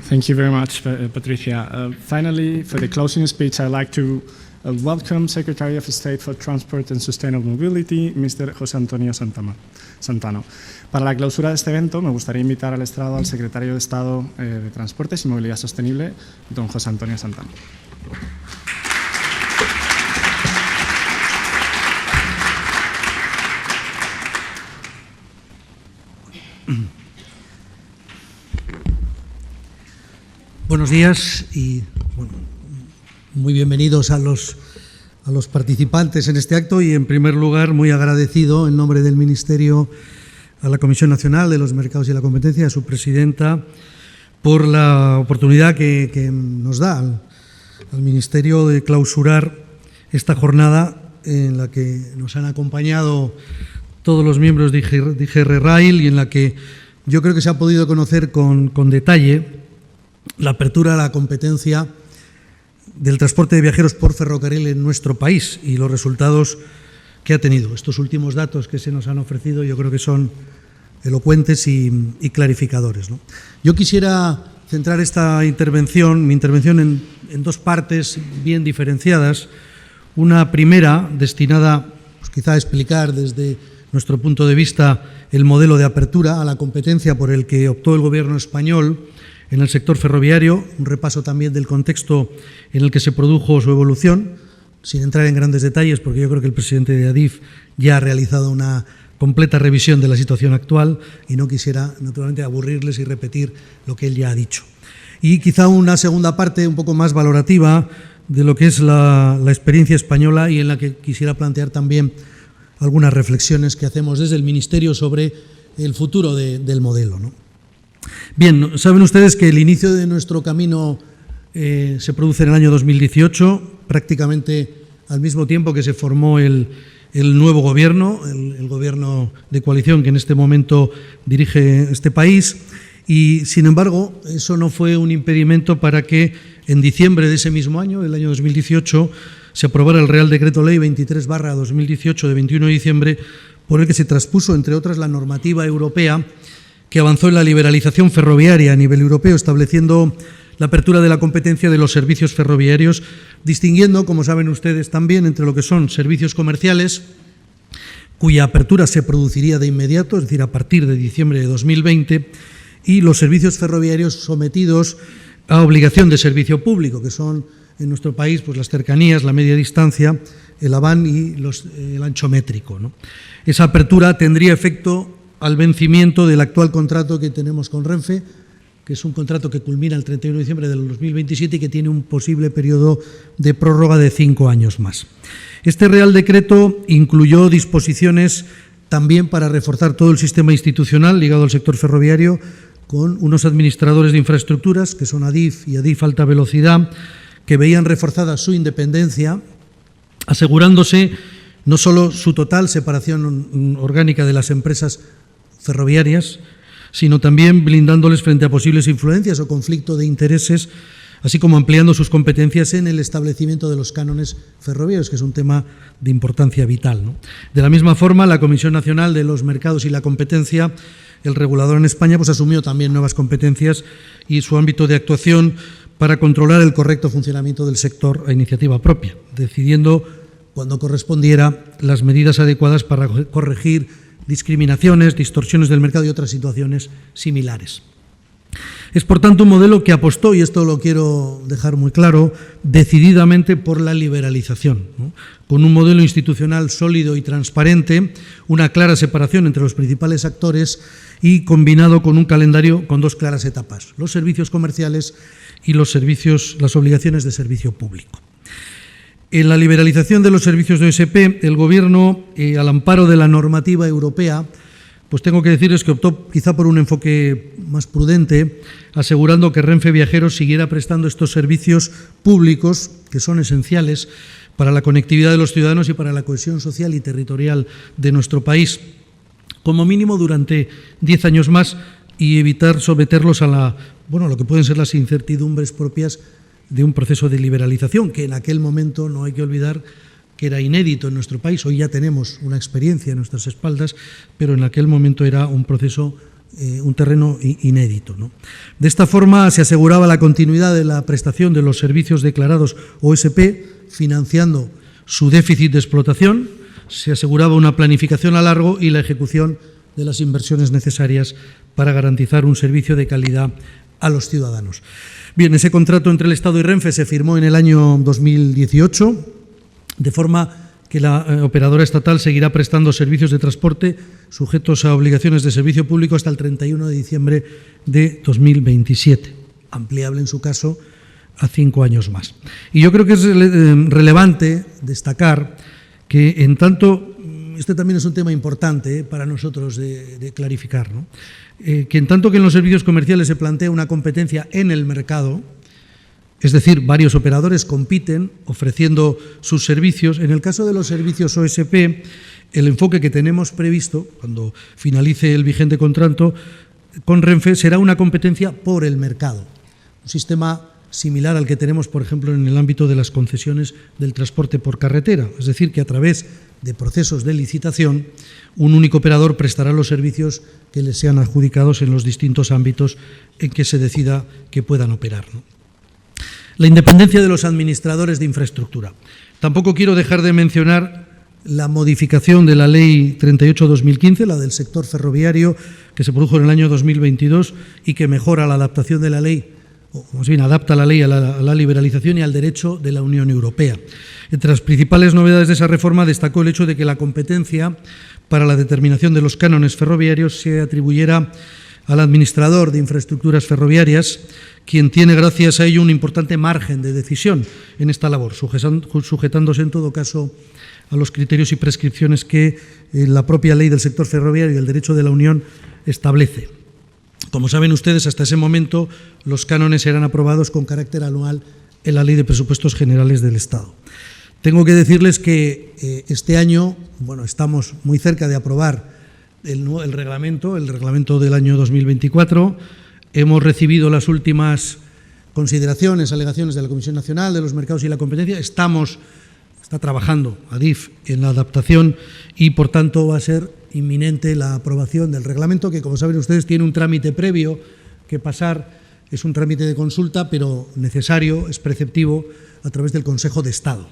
Speaker 1: Thank you very much, Patricia. Finally, for the closing speech, I'd like to welcome Secretary of State for Transport and Sustainable Mobility, Mr. José Antonio Santano. Para la clausura de este evento, me gustaría invitar al estrado al Secretario de Estado de Transportes y Movilidad Sostenible, don José Antonio Santano.
Speaker 9: Buenos días y bueno, muy bienvenidos a los participantes en este acto y, en primer lugar, muy agradecido en nombre del Ministerio a la Comisión Nacional de los Mercados y la Competencia, a su presidenta, por la oportunidad que nos da al Ministerio de clausurar esta jornada en la que nos han acompañado todos los miembros de IRG-Rail y en la que yo creo que se ha podido conocer con detalle la apertura a la competencia del transporte de viajeros por ferrocarril en nuestro país y los resultados que ha tenido. Estos últimos datos que se nos han ofrecido yo creo que son elocuentes y clarificadores, ¿no? Yo quisiera centrar mi intervención en dos partes bien diferenciadas. Una primera destinada pues, quizá a explicar desde nuestro punto de vista el modelo de apertura a la competencia por el que optó el Gobierno español en el sector ferroviario, un repaso también del contexto en el que se produjo su evolución, sin entrar en grandes detalles, porque yo creo que el presidente de ADIF ya ha realizado una completa revisión de la situación actual y no quisiera, naturalmente, aburrirles y repetir lo que él ya ha dicho. Y quizá una segunda parte un poco más valorativa de lo que es la experiencia española y en la que quisiera plantear también algunas reflexiones que hacemos desde el Ministerio sobre el futuro del modelo, ¿no? Bien, saben ustedes que el inicio de nuestro camino se produce en el año 2018, prácticamente al mismo tiempo que se formó el nuevo gobierno, el gobierno de coalición que en este momento dirige este país, y sin embargo eso no fue un impedimento para que en diciembre de ese mismo año, del año 2018, se aprobara el Real Decreto Ley 23/2018 de 21 de diciembre, por el que se traspuso, entre otras, la normativa europea que avanzó en la liberalización ferroviaria a nivel europeo, estableciendo la apertura de la competencia de los servicios ferroviarios, distinguiendo, como saben ustedes también, entre lo que son servicios comerciales, cuya apertura se produciría de inmediato, es decir, a partir de diciembre de 2020, y los servicios ferroviarios sometidos a obligación de servicio público, que son en nuestro país pues, las cercanías, la media distancia, el AVAN y el ancho métrico, ¿no? Esa apertura tendría efecto al vencimiento del actual contrato que tenemos con Renfe, que es un contrato que culmina el 31 de diciembre del 2027 y que tiene un posible periodo de prórroga de 5 años más. Este Real Decreto incluyó disposiciones también para reforzar todo el sistema institucional ligado al sector ferroviario, con unos administradores de infraestructuras, que son ADIF y ADIF Alta Velocidad, que veían reforzada su independencia, asegurándose no solo su total separación orgánica de las empresas ferroviarias, sino también blindándoles frente a posibles influencias o conflicto de intereses, así como ampliando sus competencias en el establecimiento de los cánones ferroviarios, que es un tema de importancia vital, ¿no? De la misma forma, la Comisión Nacional de los Mercados y la Competencia, el regulador en España, pues asumió también nuevas competencias y su ámbito de actuación para controlar el correcto funcionamiento del sector a iniciativa propia, decidiendo, cuando correspondiera, las medidas adecuadas para corregir discriminaciones, distorsiones del mercado y otras situaciones similares. Es, por tanto, un modelo que apostó, y esto lo quiero dejar muy claro, decididamente por la liberalización, ¿no? Con un modelo institucional sólido y transparente, una clara separación entre los principales actores y combinado con un calendario con dos claras etapas: los servicios comerciales y las obligaciones de servicio público. En la liberalización de los servicios de OSP, el Gobierno, al amparo de la normativa europea, pues tengo que decirles que optó quizá por un enfoque más prudente, asegurando que Renfe Viajeros siguiera prestando estos servicios públicos que son esenciales para la conectividad de los ciudadanos y para la cohesión social y territorial de nuestro país, como mínimo durante 10 años más, y evitar someterlos a lo que pueden ser las incertidumbres propias de un proceso de liberalización, que en aquel momento no hay que olvidar que era inédito en nuestro país. Hoy ya tenemos una experiencia en nuestras espaldas, pero en aquel momento era un proceso, un terreno inédito, ¿no? De esta forma se aseguraba la continuidad de la prestación de los servicios declarados OSP, financiando su déficit de explotación, se aseguraba una planificación a largo y la ejecución de las inversiones necesarias para garantizar un servicio de calidad a los ciudadanos. Bien, ese contrato entre el Estado y Renfe se firmó en el año 2018, de forma que la operadora estatal seguirá prestando servicios de transporte sujetos a obligaciones de servicio público hasta el 31 de diciembre de 2027, ampliable en su caso a 5 años más. Y yo creo que es relevante destacar que en tanto, este también es un tema importante para nosotros de clarificar, ¿no? Que en tanto que en los servicios comerciales se plantea una competencia en el mercado, es decir, varios operadores compiten ofreciendo sus servicios, en el caso de los servicios OSP, el enfoque que tenemos previsto, cuando finalice el vigente contrato con Renfe, será una competencia por el mercado, un sistema similar al que tenemos, por ejemplo, en el ámbito de las concesiones del transporte por carretera, es decir, que a través de procesos de licitación, un único operador prestará los servicios que les sean adjudicados en los distintos ámbitos en que se decida que puedan operar, ¿no? La independencia de los administradores de infraestructura. Tampoco quiero dejar de mencionar la modificación de la Ley 38/2015, la del sector ferroviario, que se produjo en el año 2022 y que mejora la adaptación de la ley, o más bien adapta la ley a la liberalización y al derecho de la Unión Europea. Entre las principales novedades de esa reforma destacó el hecho de que la competencia para la determinación de los cánones ferroviarios se atribuyera al Administrador de Infraestructuras Ferroviarias, quien tiene gracias a ello un importante margen de decisión en esta labor, sujetándose en todo caso a los criterios y prescripciones que la propia ley del sector ferroviario y el derecho de la Unión establece. Como saben ustedes, hasta ese momento los cánones eran aprobados con carácter anual en la Ley de Presupuestos Generales del Estado. Tengo que decirles que este año, estamos muy cerca de aprobar el reglamento del año 2024. Hemos recibido las últimas consideraciones, alegaciones de la Comisión Nacional, de los Mercados y la Competencia. Está trabajando ADIF en la adaptación y, por tanto, va a ser inminente la aprobación del reglamento, que, como saben ustedes, tiene un trámite previo que pasar. Es un trámite de consulta, pero necesario, es preceptivo, a través del Consejo de Estado.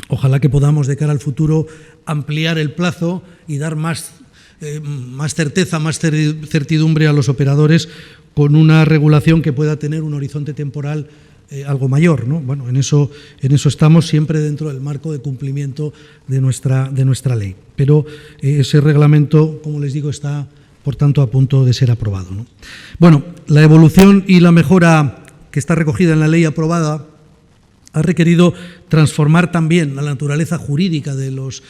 Speaker 9: Ojalá que podamos, de cara al futuro, ampliar el plazo y dar más certeza, más certidumbre a los operadores con una regulación que pueda tener un horizonte temporal algo mayor, ¿no? Bueno, en eso estamos, siempre dentro del marco de cumplimiento de nuestra ley. Pero ese reglamento, como les digo, está, por tanto, a punto de ser aprobado, ¿no? Bueno, la evolución y la mejora que está recogida en la ley aprobada ha requerido transformar también la naturaleza jurídica de los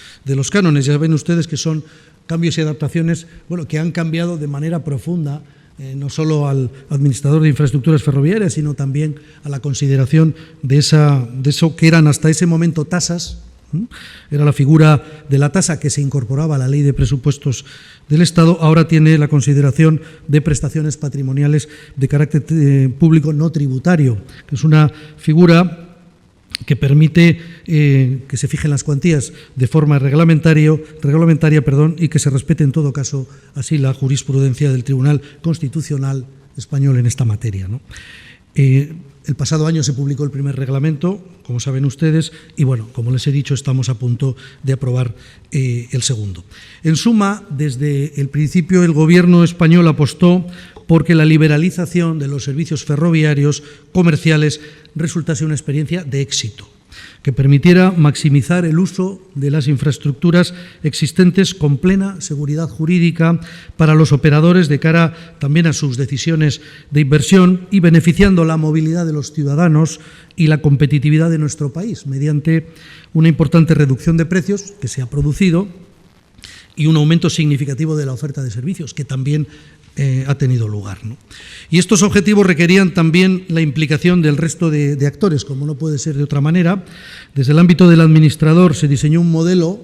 Speaker 9: cánones. Ya ven ustedes que son cambios y adaptaciones que han cambiado de manera profunda, no solo al Administrador de Infraestructuras Ferroviarias, sino también a la consideración de eso que eran hasta ese momento tasas. Era la figura de la tasa que se incorporaba a la Ley de Presupuestos del Estado. Ahora tiene la consideración de prestaciones patrimoniales de carácter público no tributario, que es una figura que permite que se fijen las cuantías de forma reglamentaria, y que se respete en todo caso así la jurisprudencia del Tribunal Constitucional Español en esta materia, ¿no? El pasado año se publicó el primer reglamento, como saben ustedes, y como les he dicho, estamos a punto de aprobar el segundo. En suma, desde el principio el Gobierno español apostó porque la liberalización de los servicios ferroviarios comerciales resultase una experiencia de éxito, que permitiera maximizar el uso de las infraestructuras existentes con plena seguridad jurídica para los operadores de cara también a sus decisiones de inversión y beneficiando la movilidad de los ciudadanos y la competitividad de nuestro país mediante una importante reducción de precios que se ha producido y un aumento significativo de la oferta de servicios, que también ha tenido lugar, ¿no? Y estos objetivos requerían también la implicación del resto de actores, como no puede ser de otra manera. Desde el ámbito del administrador se diseñó un modelo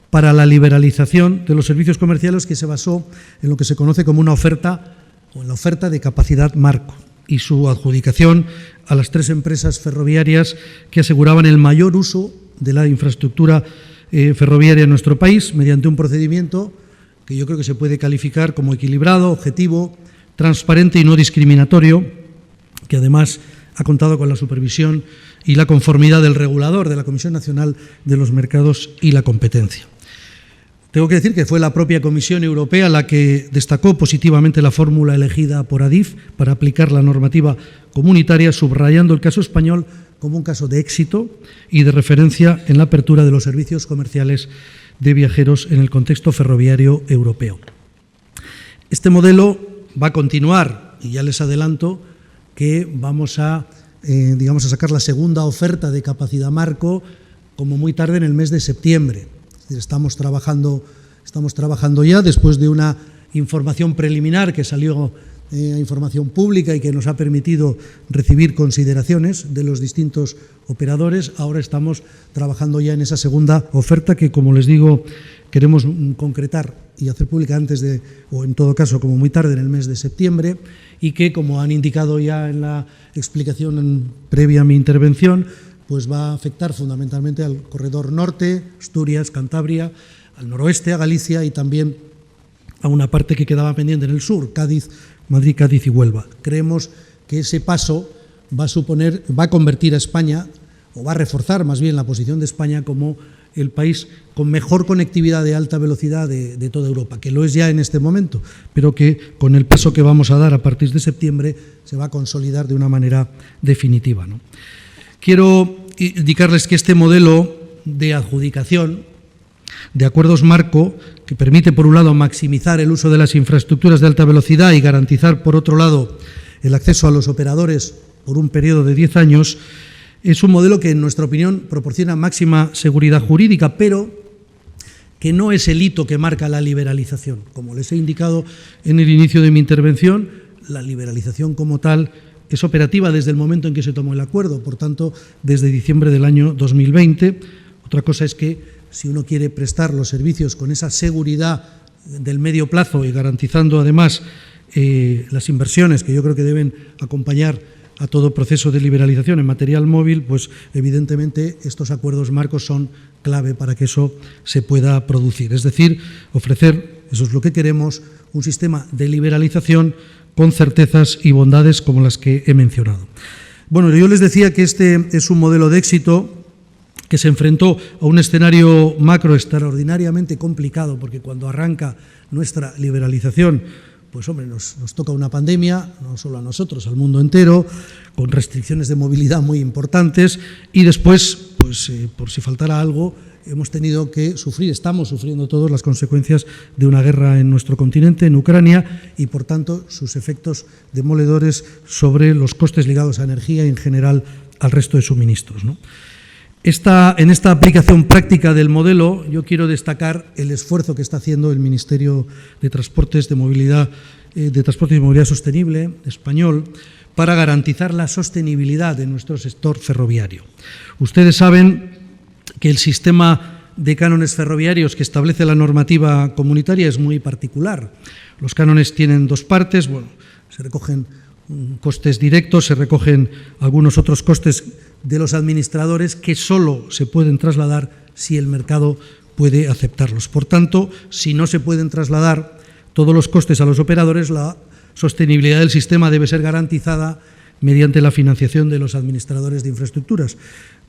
Speaker 9: para la liberalización de los servicios comerciales que se basó en lo que se conoce como una oferta o en la oferta de capacidad marco y su adjudicación a las 3 empresas ferroviarias que aseguraban el mayor uso de la infraestructura ferroviaria en nuestro país mediante un procedimiento que yo creo que se puede calificar como equilibrado, objetivo, transparente y no discriminatorio, que además ha contado con la supervisión y la conformidad del regulador, de la Comisión Nacional de los Mercados y la Competencia. Tengo que decir que fue la propia Comisión Europea la que destacó positivamente la fórmula elegida por ADIF para aplicar la normativa comunitaria, subrayando el caso español como un caso de éxito y de referencia en la apertura de los servicios comerciales de viajeros en el contexto ferroviario europeo. Este modelo va a continuar y ya les adelanto que vamos a sacar la segunda oferta de capacidad marco como muy tarde en el mes de septiembre. Es decir, estamos trabajando ya después de una información preliminar que salió a información pública y que nos ha permitido recibir consideraciones de los distintos operadores. Ahora estamos trabajando ya en esa segunda oferta que, como les digo, queremos concretar y hacer pública antes de, o en todo caso, como muy tarde en el mes de septiembre, y que, como han indicado ya en la explicación previa a mi intervención, pues va a afectar fundamentalmente al corredor norte, Asturias, Cantabria, al noroeste, a Galicia y también a una parte que quedaba pendiente en el sur, Cádiz, Madrid, Cádiz y Huelva. Creemos que ese paso va a convertir a España, o va a reforzar más bien la posición de España como el país con mejor conectividad de alta velocidad de toda Europa, que lo es ya en este momento, pero que con el paso que vamos a dar a partir de septiembre se va a consolidar de una manera definitiva, ¿no? Quiero indicarles que este modelo de adjudicación de acuerdos marco, que permite, por un lado, maximizar el uso de las infraestructuras de alta velocidad y garantizar, por otro lado, el acceso a los operadores por un periodo de 10 años, es un modelo que, en nuestra opinión, proporciona máxima seguridad jurídica, pero que no es el hito que marca la liberalización. Como les he indicado en el inicio de mi intervención, la liberalización como tal es operativa desde el momento en que se tomó el acuerdo, por tanto, desde diciembre del año 2020. Otra cosa es que, si uno quiere prestar los servicios con esa seguridad del medio plazo y garantizando además las inversiones que yo creo que deben acompañar a todo proceso de liberalización en material móvil, pues evidentemente estos acuerdos marcos son clave para que eso se pueda producir. Es decir, ofrecer, eso es lo que queremos, un sistema de liberalización con certezas y bondades como las que he mencionado. Bueno, yo les decía que este es un modelo de éxito que se enfrentó a un escenario macro extraordinariamente complicado, porque cuando arranca nuestra liberalización, pues hombre, nos toca una pandemia, no solo a nosotros, al mundo entero, con restricciones de movilidad muy importantes, y después, pues por si faltara algo, hemos tenido que estamos sufriendo todos las consecuencias de una guerra en nuestro continente, en Ucrania, y por tanto sus efectos demoledores sobre los costes ligados a energía y en general al resto de suministros, ¿no? En esta aplicación práctica del modelo, yo quiero destacar el esfuerzo que está haciendo el Ministerio de Transportes y Movilidad Sostenible español para garantizar la sostenibilidad de nuestro sector ferroviario. Ustedes saben que el sistema de cánones ferroviarios que establece la normativa comunitaria es muy particular. Los cánones tienen dos partes, se recogen costes directos, se recogen algunos otros costes de los administradores que solo se pueden trasladar si el mercado puede aceptarlos. Por tanto, si no se pueden trasladar todos los costes a los operadores, la sostenibilidad del sistema debe ser garantizada mediante la financiación de los administradores de infraestructuras.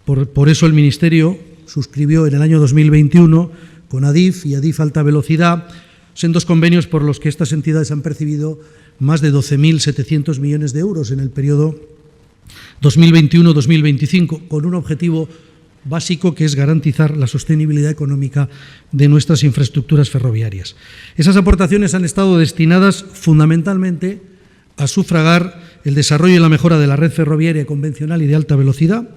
Speaker 9: Por eso el Ministerio suscribió en el año 2021 con ADIF y ADIF Alta Velocidad sendos convenios por los que estas entidades han percibido más de 12.700 millones de euros en el periodo 2021-2025, con un objetivo básico que es garantizar la sostenibilidad económica de nuestras infraestructuras ferroviarias. Esas aportaciones han estado destinadas fundamentalmente a sufragar el desarrollo y la mejora de la red ferroviaria convencional y de alta velocidad,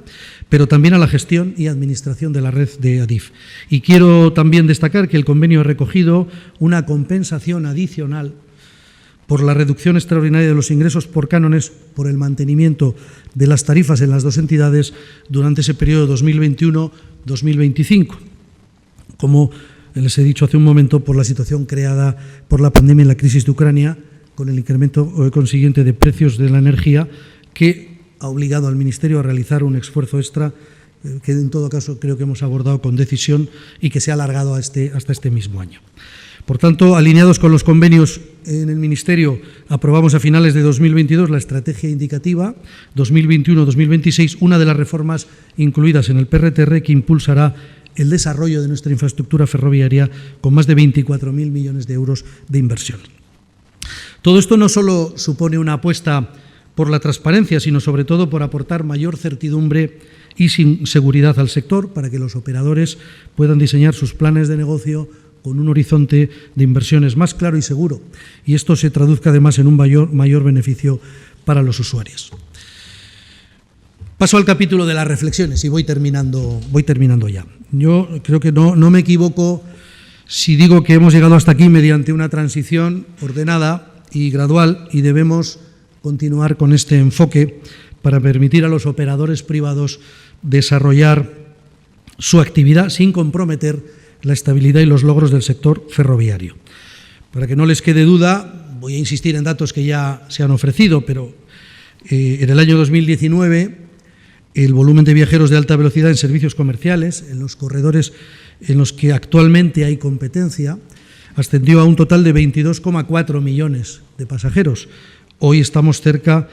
Speaker 9: pero también a la gestión y administración de la red de ADIF. Y quiero también destacar que el convenio ha recogido una compensación adicional por la reducción extraordinaria de los ingresos por cánones por el mantenimiento de las tarifas en las dos entidades durante ese periodo 2021-2025, como les he dicho hace un momento, por la situación creada por la pandemia y la crisis de Ucrania, con el incremento consiguiente de precios de la energía, que ha obligado al Ministerio a realizar un esfuerzo extra que en todo caso creo que hemos abordado con decisión y que se ha alargado hasta este mismo año. Por tanto, alineados con los convenios en el Ministerio, aprobamos a finales de 2022 la estrategia indicativa 2021-2026, una de las reformas incluidas en el PRTR que impulsará el desarrollo de nuestra infraestructura ferroviaria con más de 24.000 millones de euros de inversión. Todo esto no solo supone una apuesta por la transparencia, sino sobre todo por aportar mayor certidumbre y seguridad al sector para que los operadores puedan diseñar sus planes de negocio con un horizonte de inversiones más claro y seguro, y esto se traduzca además en un mayor beneficio para los usuarios. Paso al capítulo de las reflexiones y voy terminando ya. Yo creo que no me equivoco si digo que hemos llegado hasta aquí mediante una transición ordenada y gradual, y debemos continuar con este enfoque para permitir a los operadores privados desarrollar su actividad sin comprometer la estabilidad y los logros del sector ferroviario. Para que no les quede duda, voy a insistir en datos que ya se han ofrecido, pero en el año 2019 el volumen de viajeros de alta velocidad en servicios comerciales, en los corredores en los que actualmente hay competencia, ascendió a un total de 22,4 millones de pasajeros. Hoy estamos cerca,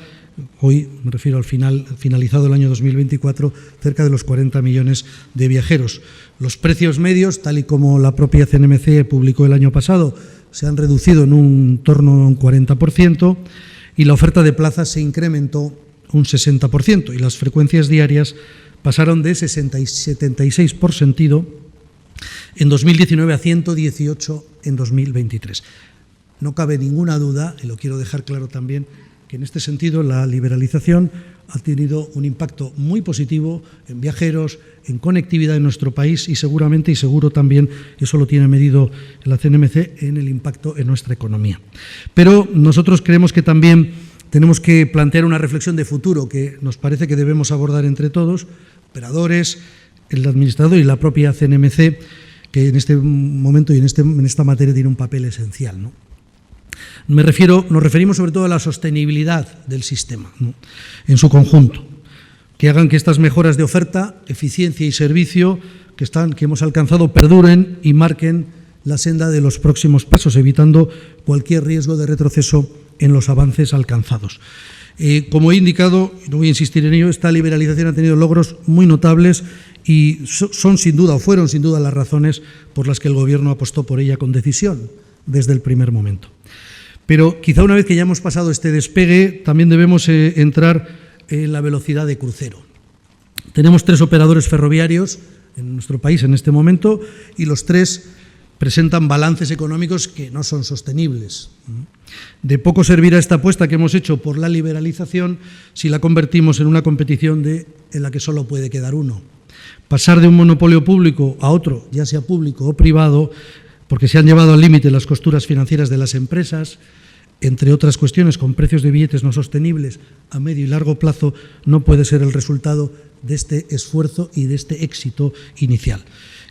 Speaker 9: hoy me refiero al finalizado el año 2024, cerca de los 40 millones de viajeros. Los precios medios, tal y como la propia CNMC publicó el año pasado, se han reducido en un torno a un 40% y la oferta de plazas se incrementó un 60% y las frecuencias diarias pasaron de 76 por sentido en 2019 a 118 en 2023. No cabe ninguna duda, y lo quiero dejar claro también, que en este sentido la liberalización ha tenido un impacto muy positivo en viajeros, en conectividad en nuestro país y seguramente y seguro también, eso lo tiene medido la CNMC, en el impacto en nuestra economía. Pero nosotros creemos que también tenemos que plantear una reflexión de futuro que nos parece que debemos abordar entre todos, operadores, el administrador y la propia CNMC, que en este momento y en esta materia tiene un papel esencial, ¿no? Nos referimos sobre todo a la sostenibilidad del sistema, ¿no?, en su conjunto, que hagan que estas mejoras de oferta, eficiencia y servicio que hemos alcanzado perduren y marquen la senda de los próximos pasos, evitando cualquier riesgo de retroceso en los avances alcanzados. Como he indicado, y no voy a insistir en ello, esta liberalización ha tenido logros muy notables y fueron sin duda las razones por las que el Gobierno apostó por ella con decisión desde el primer momento. Pero quizá una vez que ya hemos pasado este despegue, también debemos entrar en la velocidad de crucero. Tenemos 3 operadores ferroviarios en nuestro país en este momento y los 3 presentan balances económicos que no son sostenibles. De poco servirá esta apuesta que hemos hecho por la liberalización si la convertimos en una competición en la que solo puede quedar uno. Pasar de un monopolio público a otro, ya sea público o privado, porque se han llevado al límite las costuras financieras de las empresas, entre otras cuestiones, con precios de billetes no sostenibles a medio y largo plazo, no puede ser el resultado de este esfuerzo y de este éxito inicial.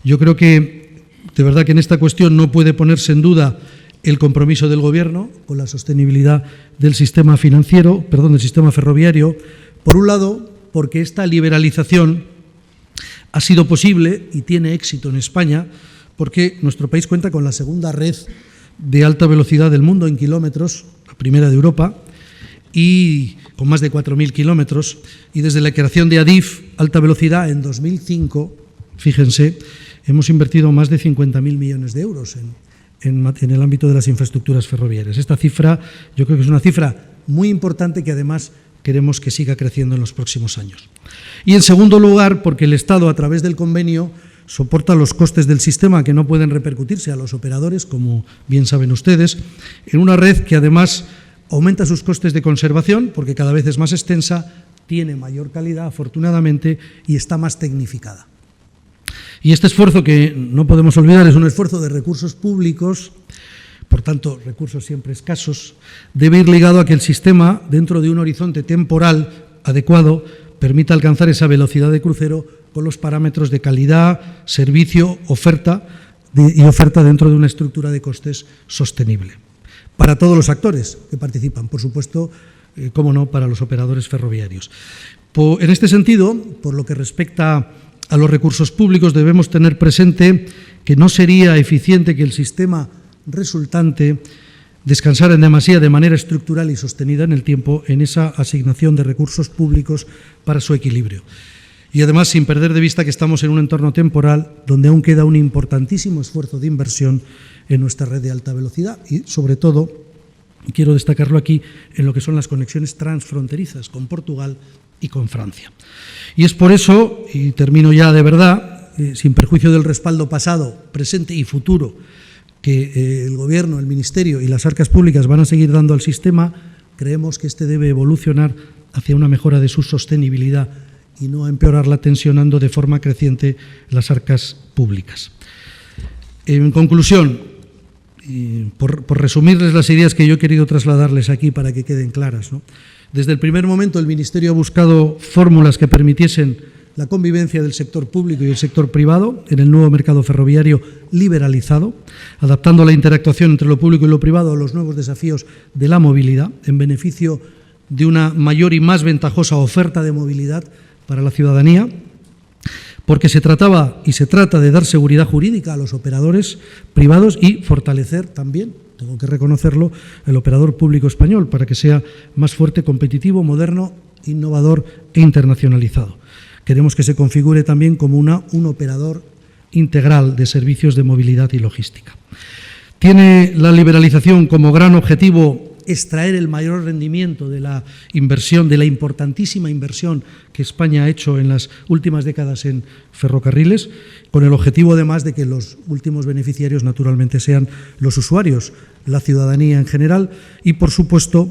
Speaker 9: Yo creo que, de verdad, que en esta cuestión no puede ponerse en duda el compromiso del Gobierno con la sostenibilidad del sistema del sistema ferroviario, por un lado, porque esta liberalización ha sido posible y tiene éxito en España, porque nuestro país cuenta con la segunda red de alta velocidad del mundo en kilómetros, la primera de Europa, y con más de 4.000 kilómetros, y desde la creación de ADIF, alta velocidad, en 2005, fíjense, hemos invertido más de 50.000 millones de euros en el ámbito de las infraestructuras ferroviarias. Esta cifra yo creo que es una cifra muy importante que además queremos que siga creciendo en los próximos años. Y en segundo lugar, porque el Estado, a través del convenio, soporta los costes del sistema que no pueden repercutirse a los operadores, como bien saben ustedes, en una red que además aumenta sus costes de conservación, porque cada vez es más extensa, tiene mayor calidad, afortunadamente, y está más tecnificada. Y este esfuerzo, que no podemos olvidar, es un esfuerzo de recursos públicos, por tanto, recursos siempre escasos, debe ir ligado a que el sistema, dentro de un horizonte temporal adecuado, permita alcanzar esa velocidad de crucero con los parámetros de calidad, servicio, oferta dentro de una estructura de costes sostenible. Para todos los actores que participan, por supuesto, cómo no, para los operadores ferroviarios. En este sentido, por lo que respecta a los recursos públicos, debemos tener presente que no sería eficiente que el sistema resultante descansara en demasía de manera estructural y sostenida en el tiempo en esa asignación de recursos públicos para su equilibrio. Y además, sin perder de vista que estamos en un entorno temporal donde aún queda un importantísimo esfuerzo de inversión en nuestra red de alta velocidad y, sobre todo, quiero destacarlo aquí, en lo que son las conexiones transfronterizas con Portugal y con Francia. Y es por eso, y termino ya de verdad, sin perjuicio del respaldo pasado, presente y futuro que el Gobierno, el Ministerio y las arcas públicas van a seguir dando al sistema, creemos que este debe evolucionar hacia una mejora de su sostenibilidad y no empeorarla tensionando de forma creciente las arcas públicas. En conclusión, y por resumirles las ideas que yo he querido trasladarles aquí para que queden claras, ¿no? Desde el primer momento el Ministerio ha buscado fórmulas que permitiesen la convivencia del sector público y el sector privado en el nuevo mercado ferroviario liberalizado, adaptando la interactuación entre lo público y lo privado a los nuevos desafíos de la movilidad, en beneficio de una mayor y más ventajosa oferta de movilidad para la ciudadanía, porque se trataba y se trata de dar seguridad jurídica a los operadores privados y fortalecer también, tengo que reconocerlo, el operador público español para que sea más fuerte, competitivo, moderno, innovador e internacionalizado. Queremos que se configure también como un operador integral de servicios de movilidad y logística. Tiene la liberalización como gran objetivo extraer el mayor rendimiento de la inversión, de la importantísima inversión que España ha hecho en las últimas décadas en ferrocarriles, con el objetivo además de que los últimos beneficiarios naturalmente sean los usuarios, la ciudadanía en general y, por supuesto,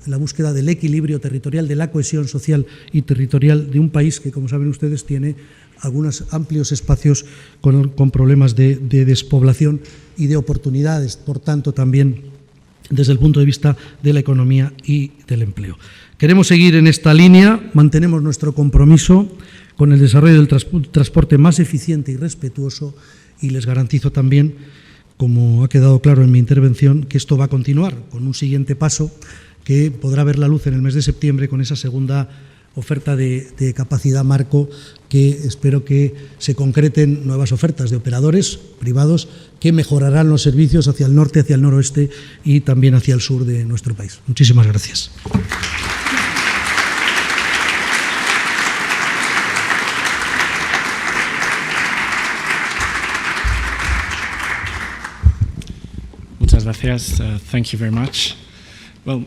Speaker 9: la búsqueda del equilibrio territorial, de la cohesión social y territorial de un país que, como saben ustedes, tiene algunos amplios espacios con problemas de despoblación y de oportunidades, por tanto, también desde el punto de vista de la economía y del empleo. Queremos seguir en esta línea, mantenemos nuestro compromiso con el desarrollo del transporte más eficiente y respetuoso y les garantizo también, como ha quedado claro en mi intervención, que esto va a continuar con un siguiente paso que podrá ver la luz en el mes de septiembre con esa segunda oferta de capacidad marco que espero que se concreten nuevas ofertas de operadores privados que mejorarán los servicios hacia el norte, hacia el noroeste y también hacia el sur de nuestro país. Muchísimas gracias.
Speaker 1: Muchas gracias. Thank you very much. Well,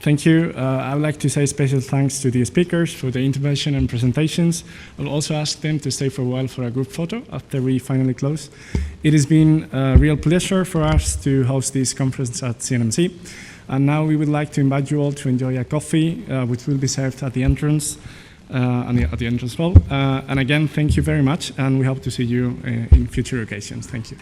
Speaker 1: thank you. I would like to say special thanks to the speakers for the intervention and presentations. I'll also ask them to stay for a while for a group photo after we finally close. It has been a real pleasure for us to host this conference at CNMC. And now we would like to invite you all to enjoy a coffee, which will be served at the entrance, at the entrance hall. And again, thank you very much, and we hope to see you in future occasions. Thank you.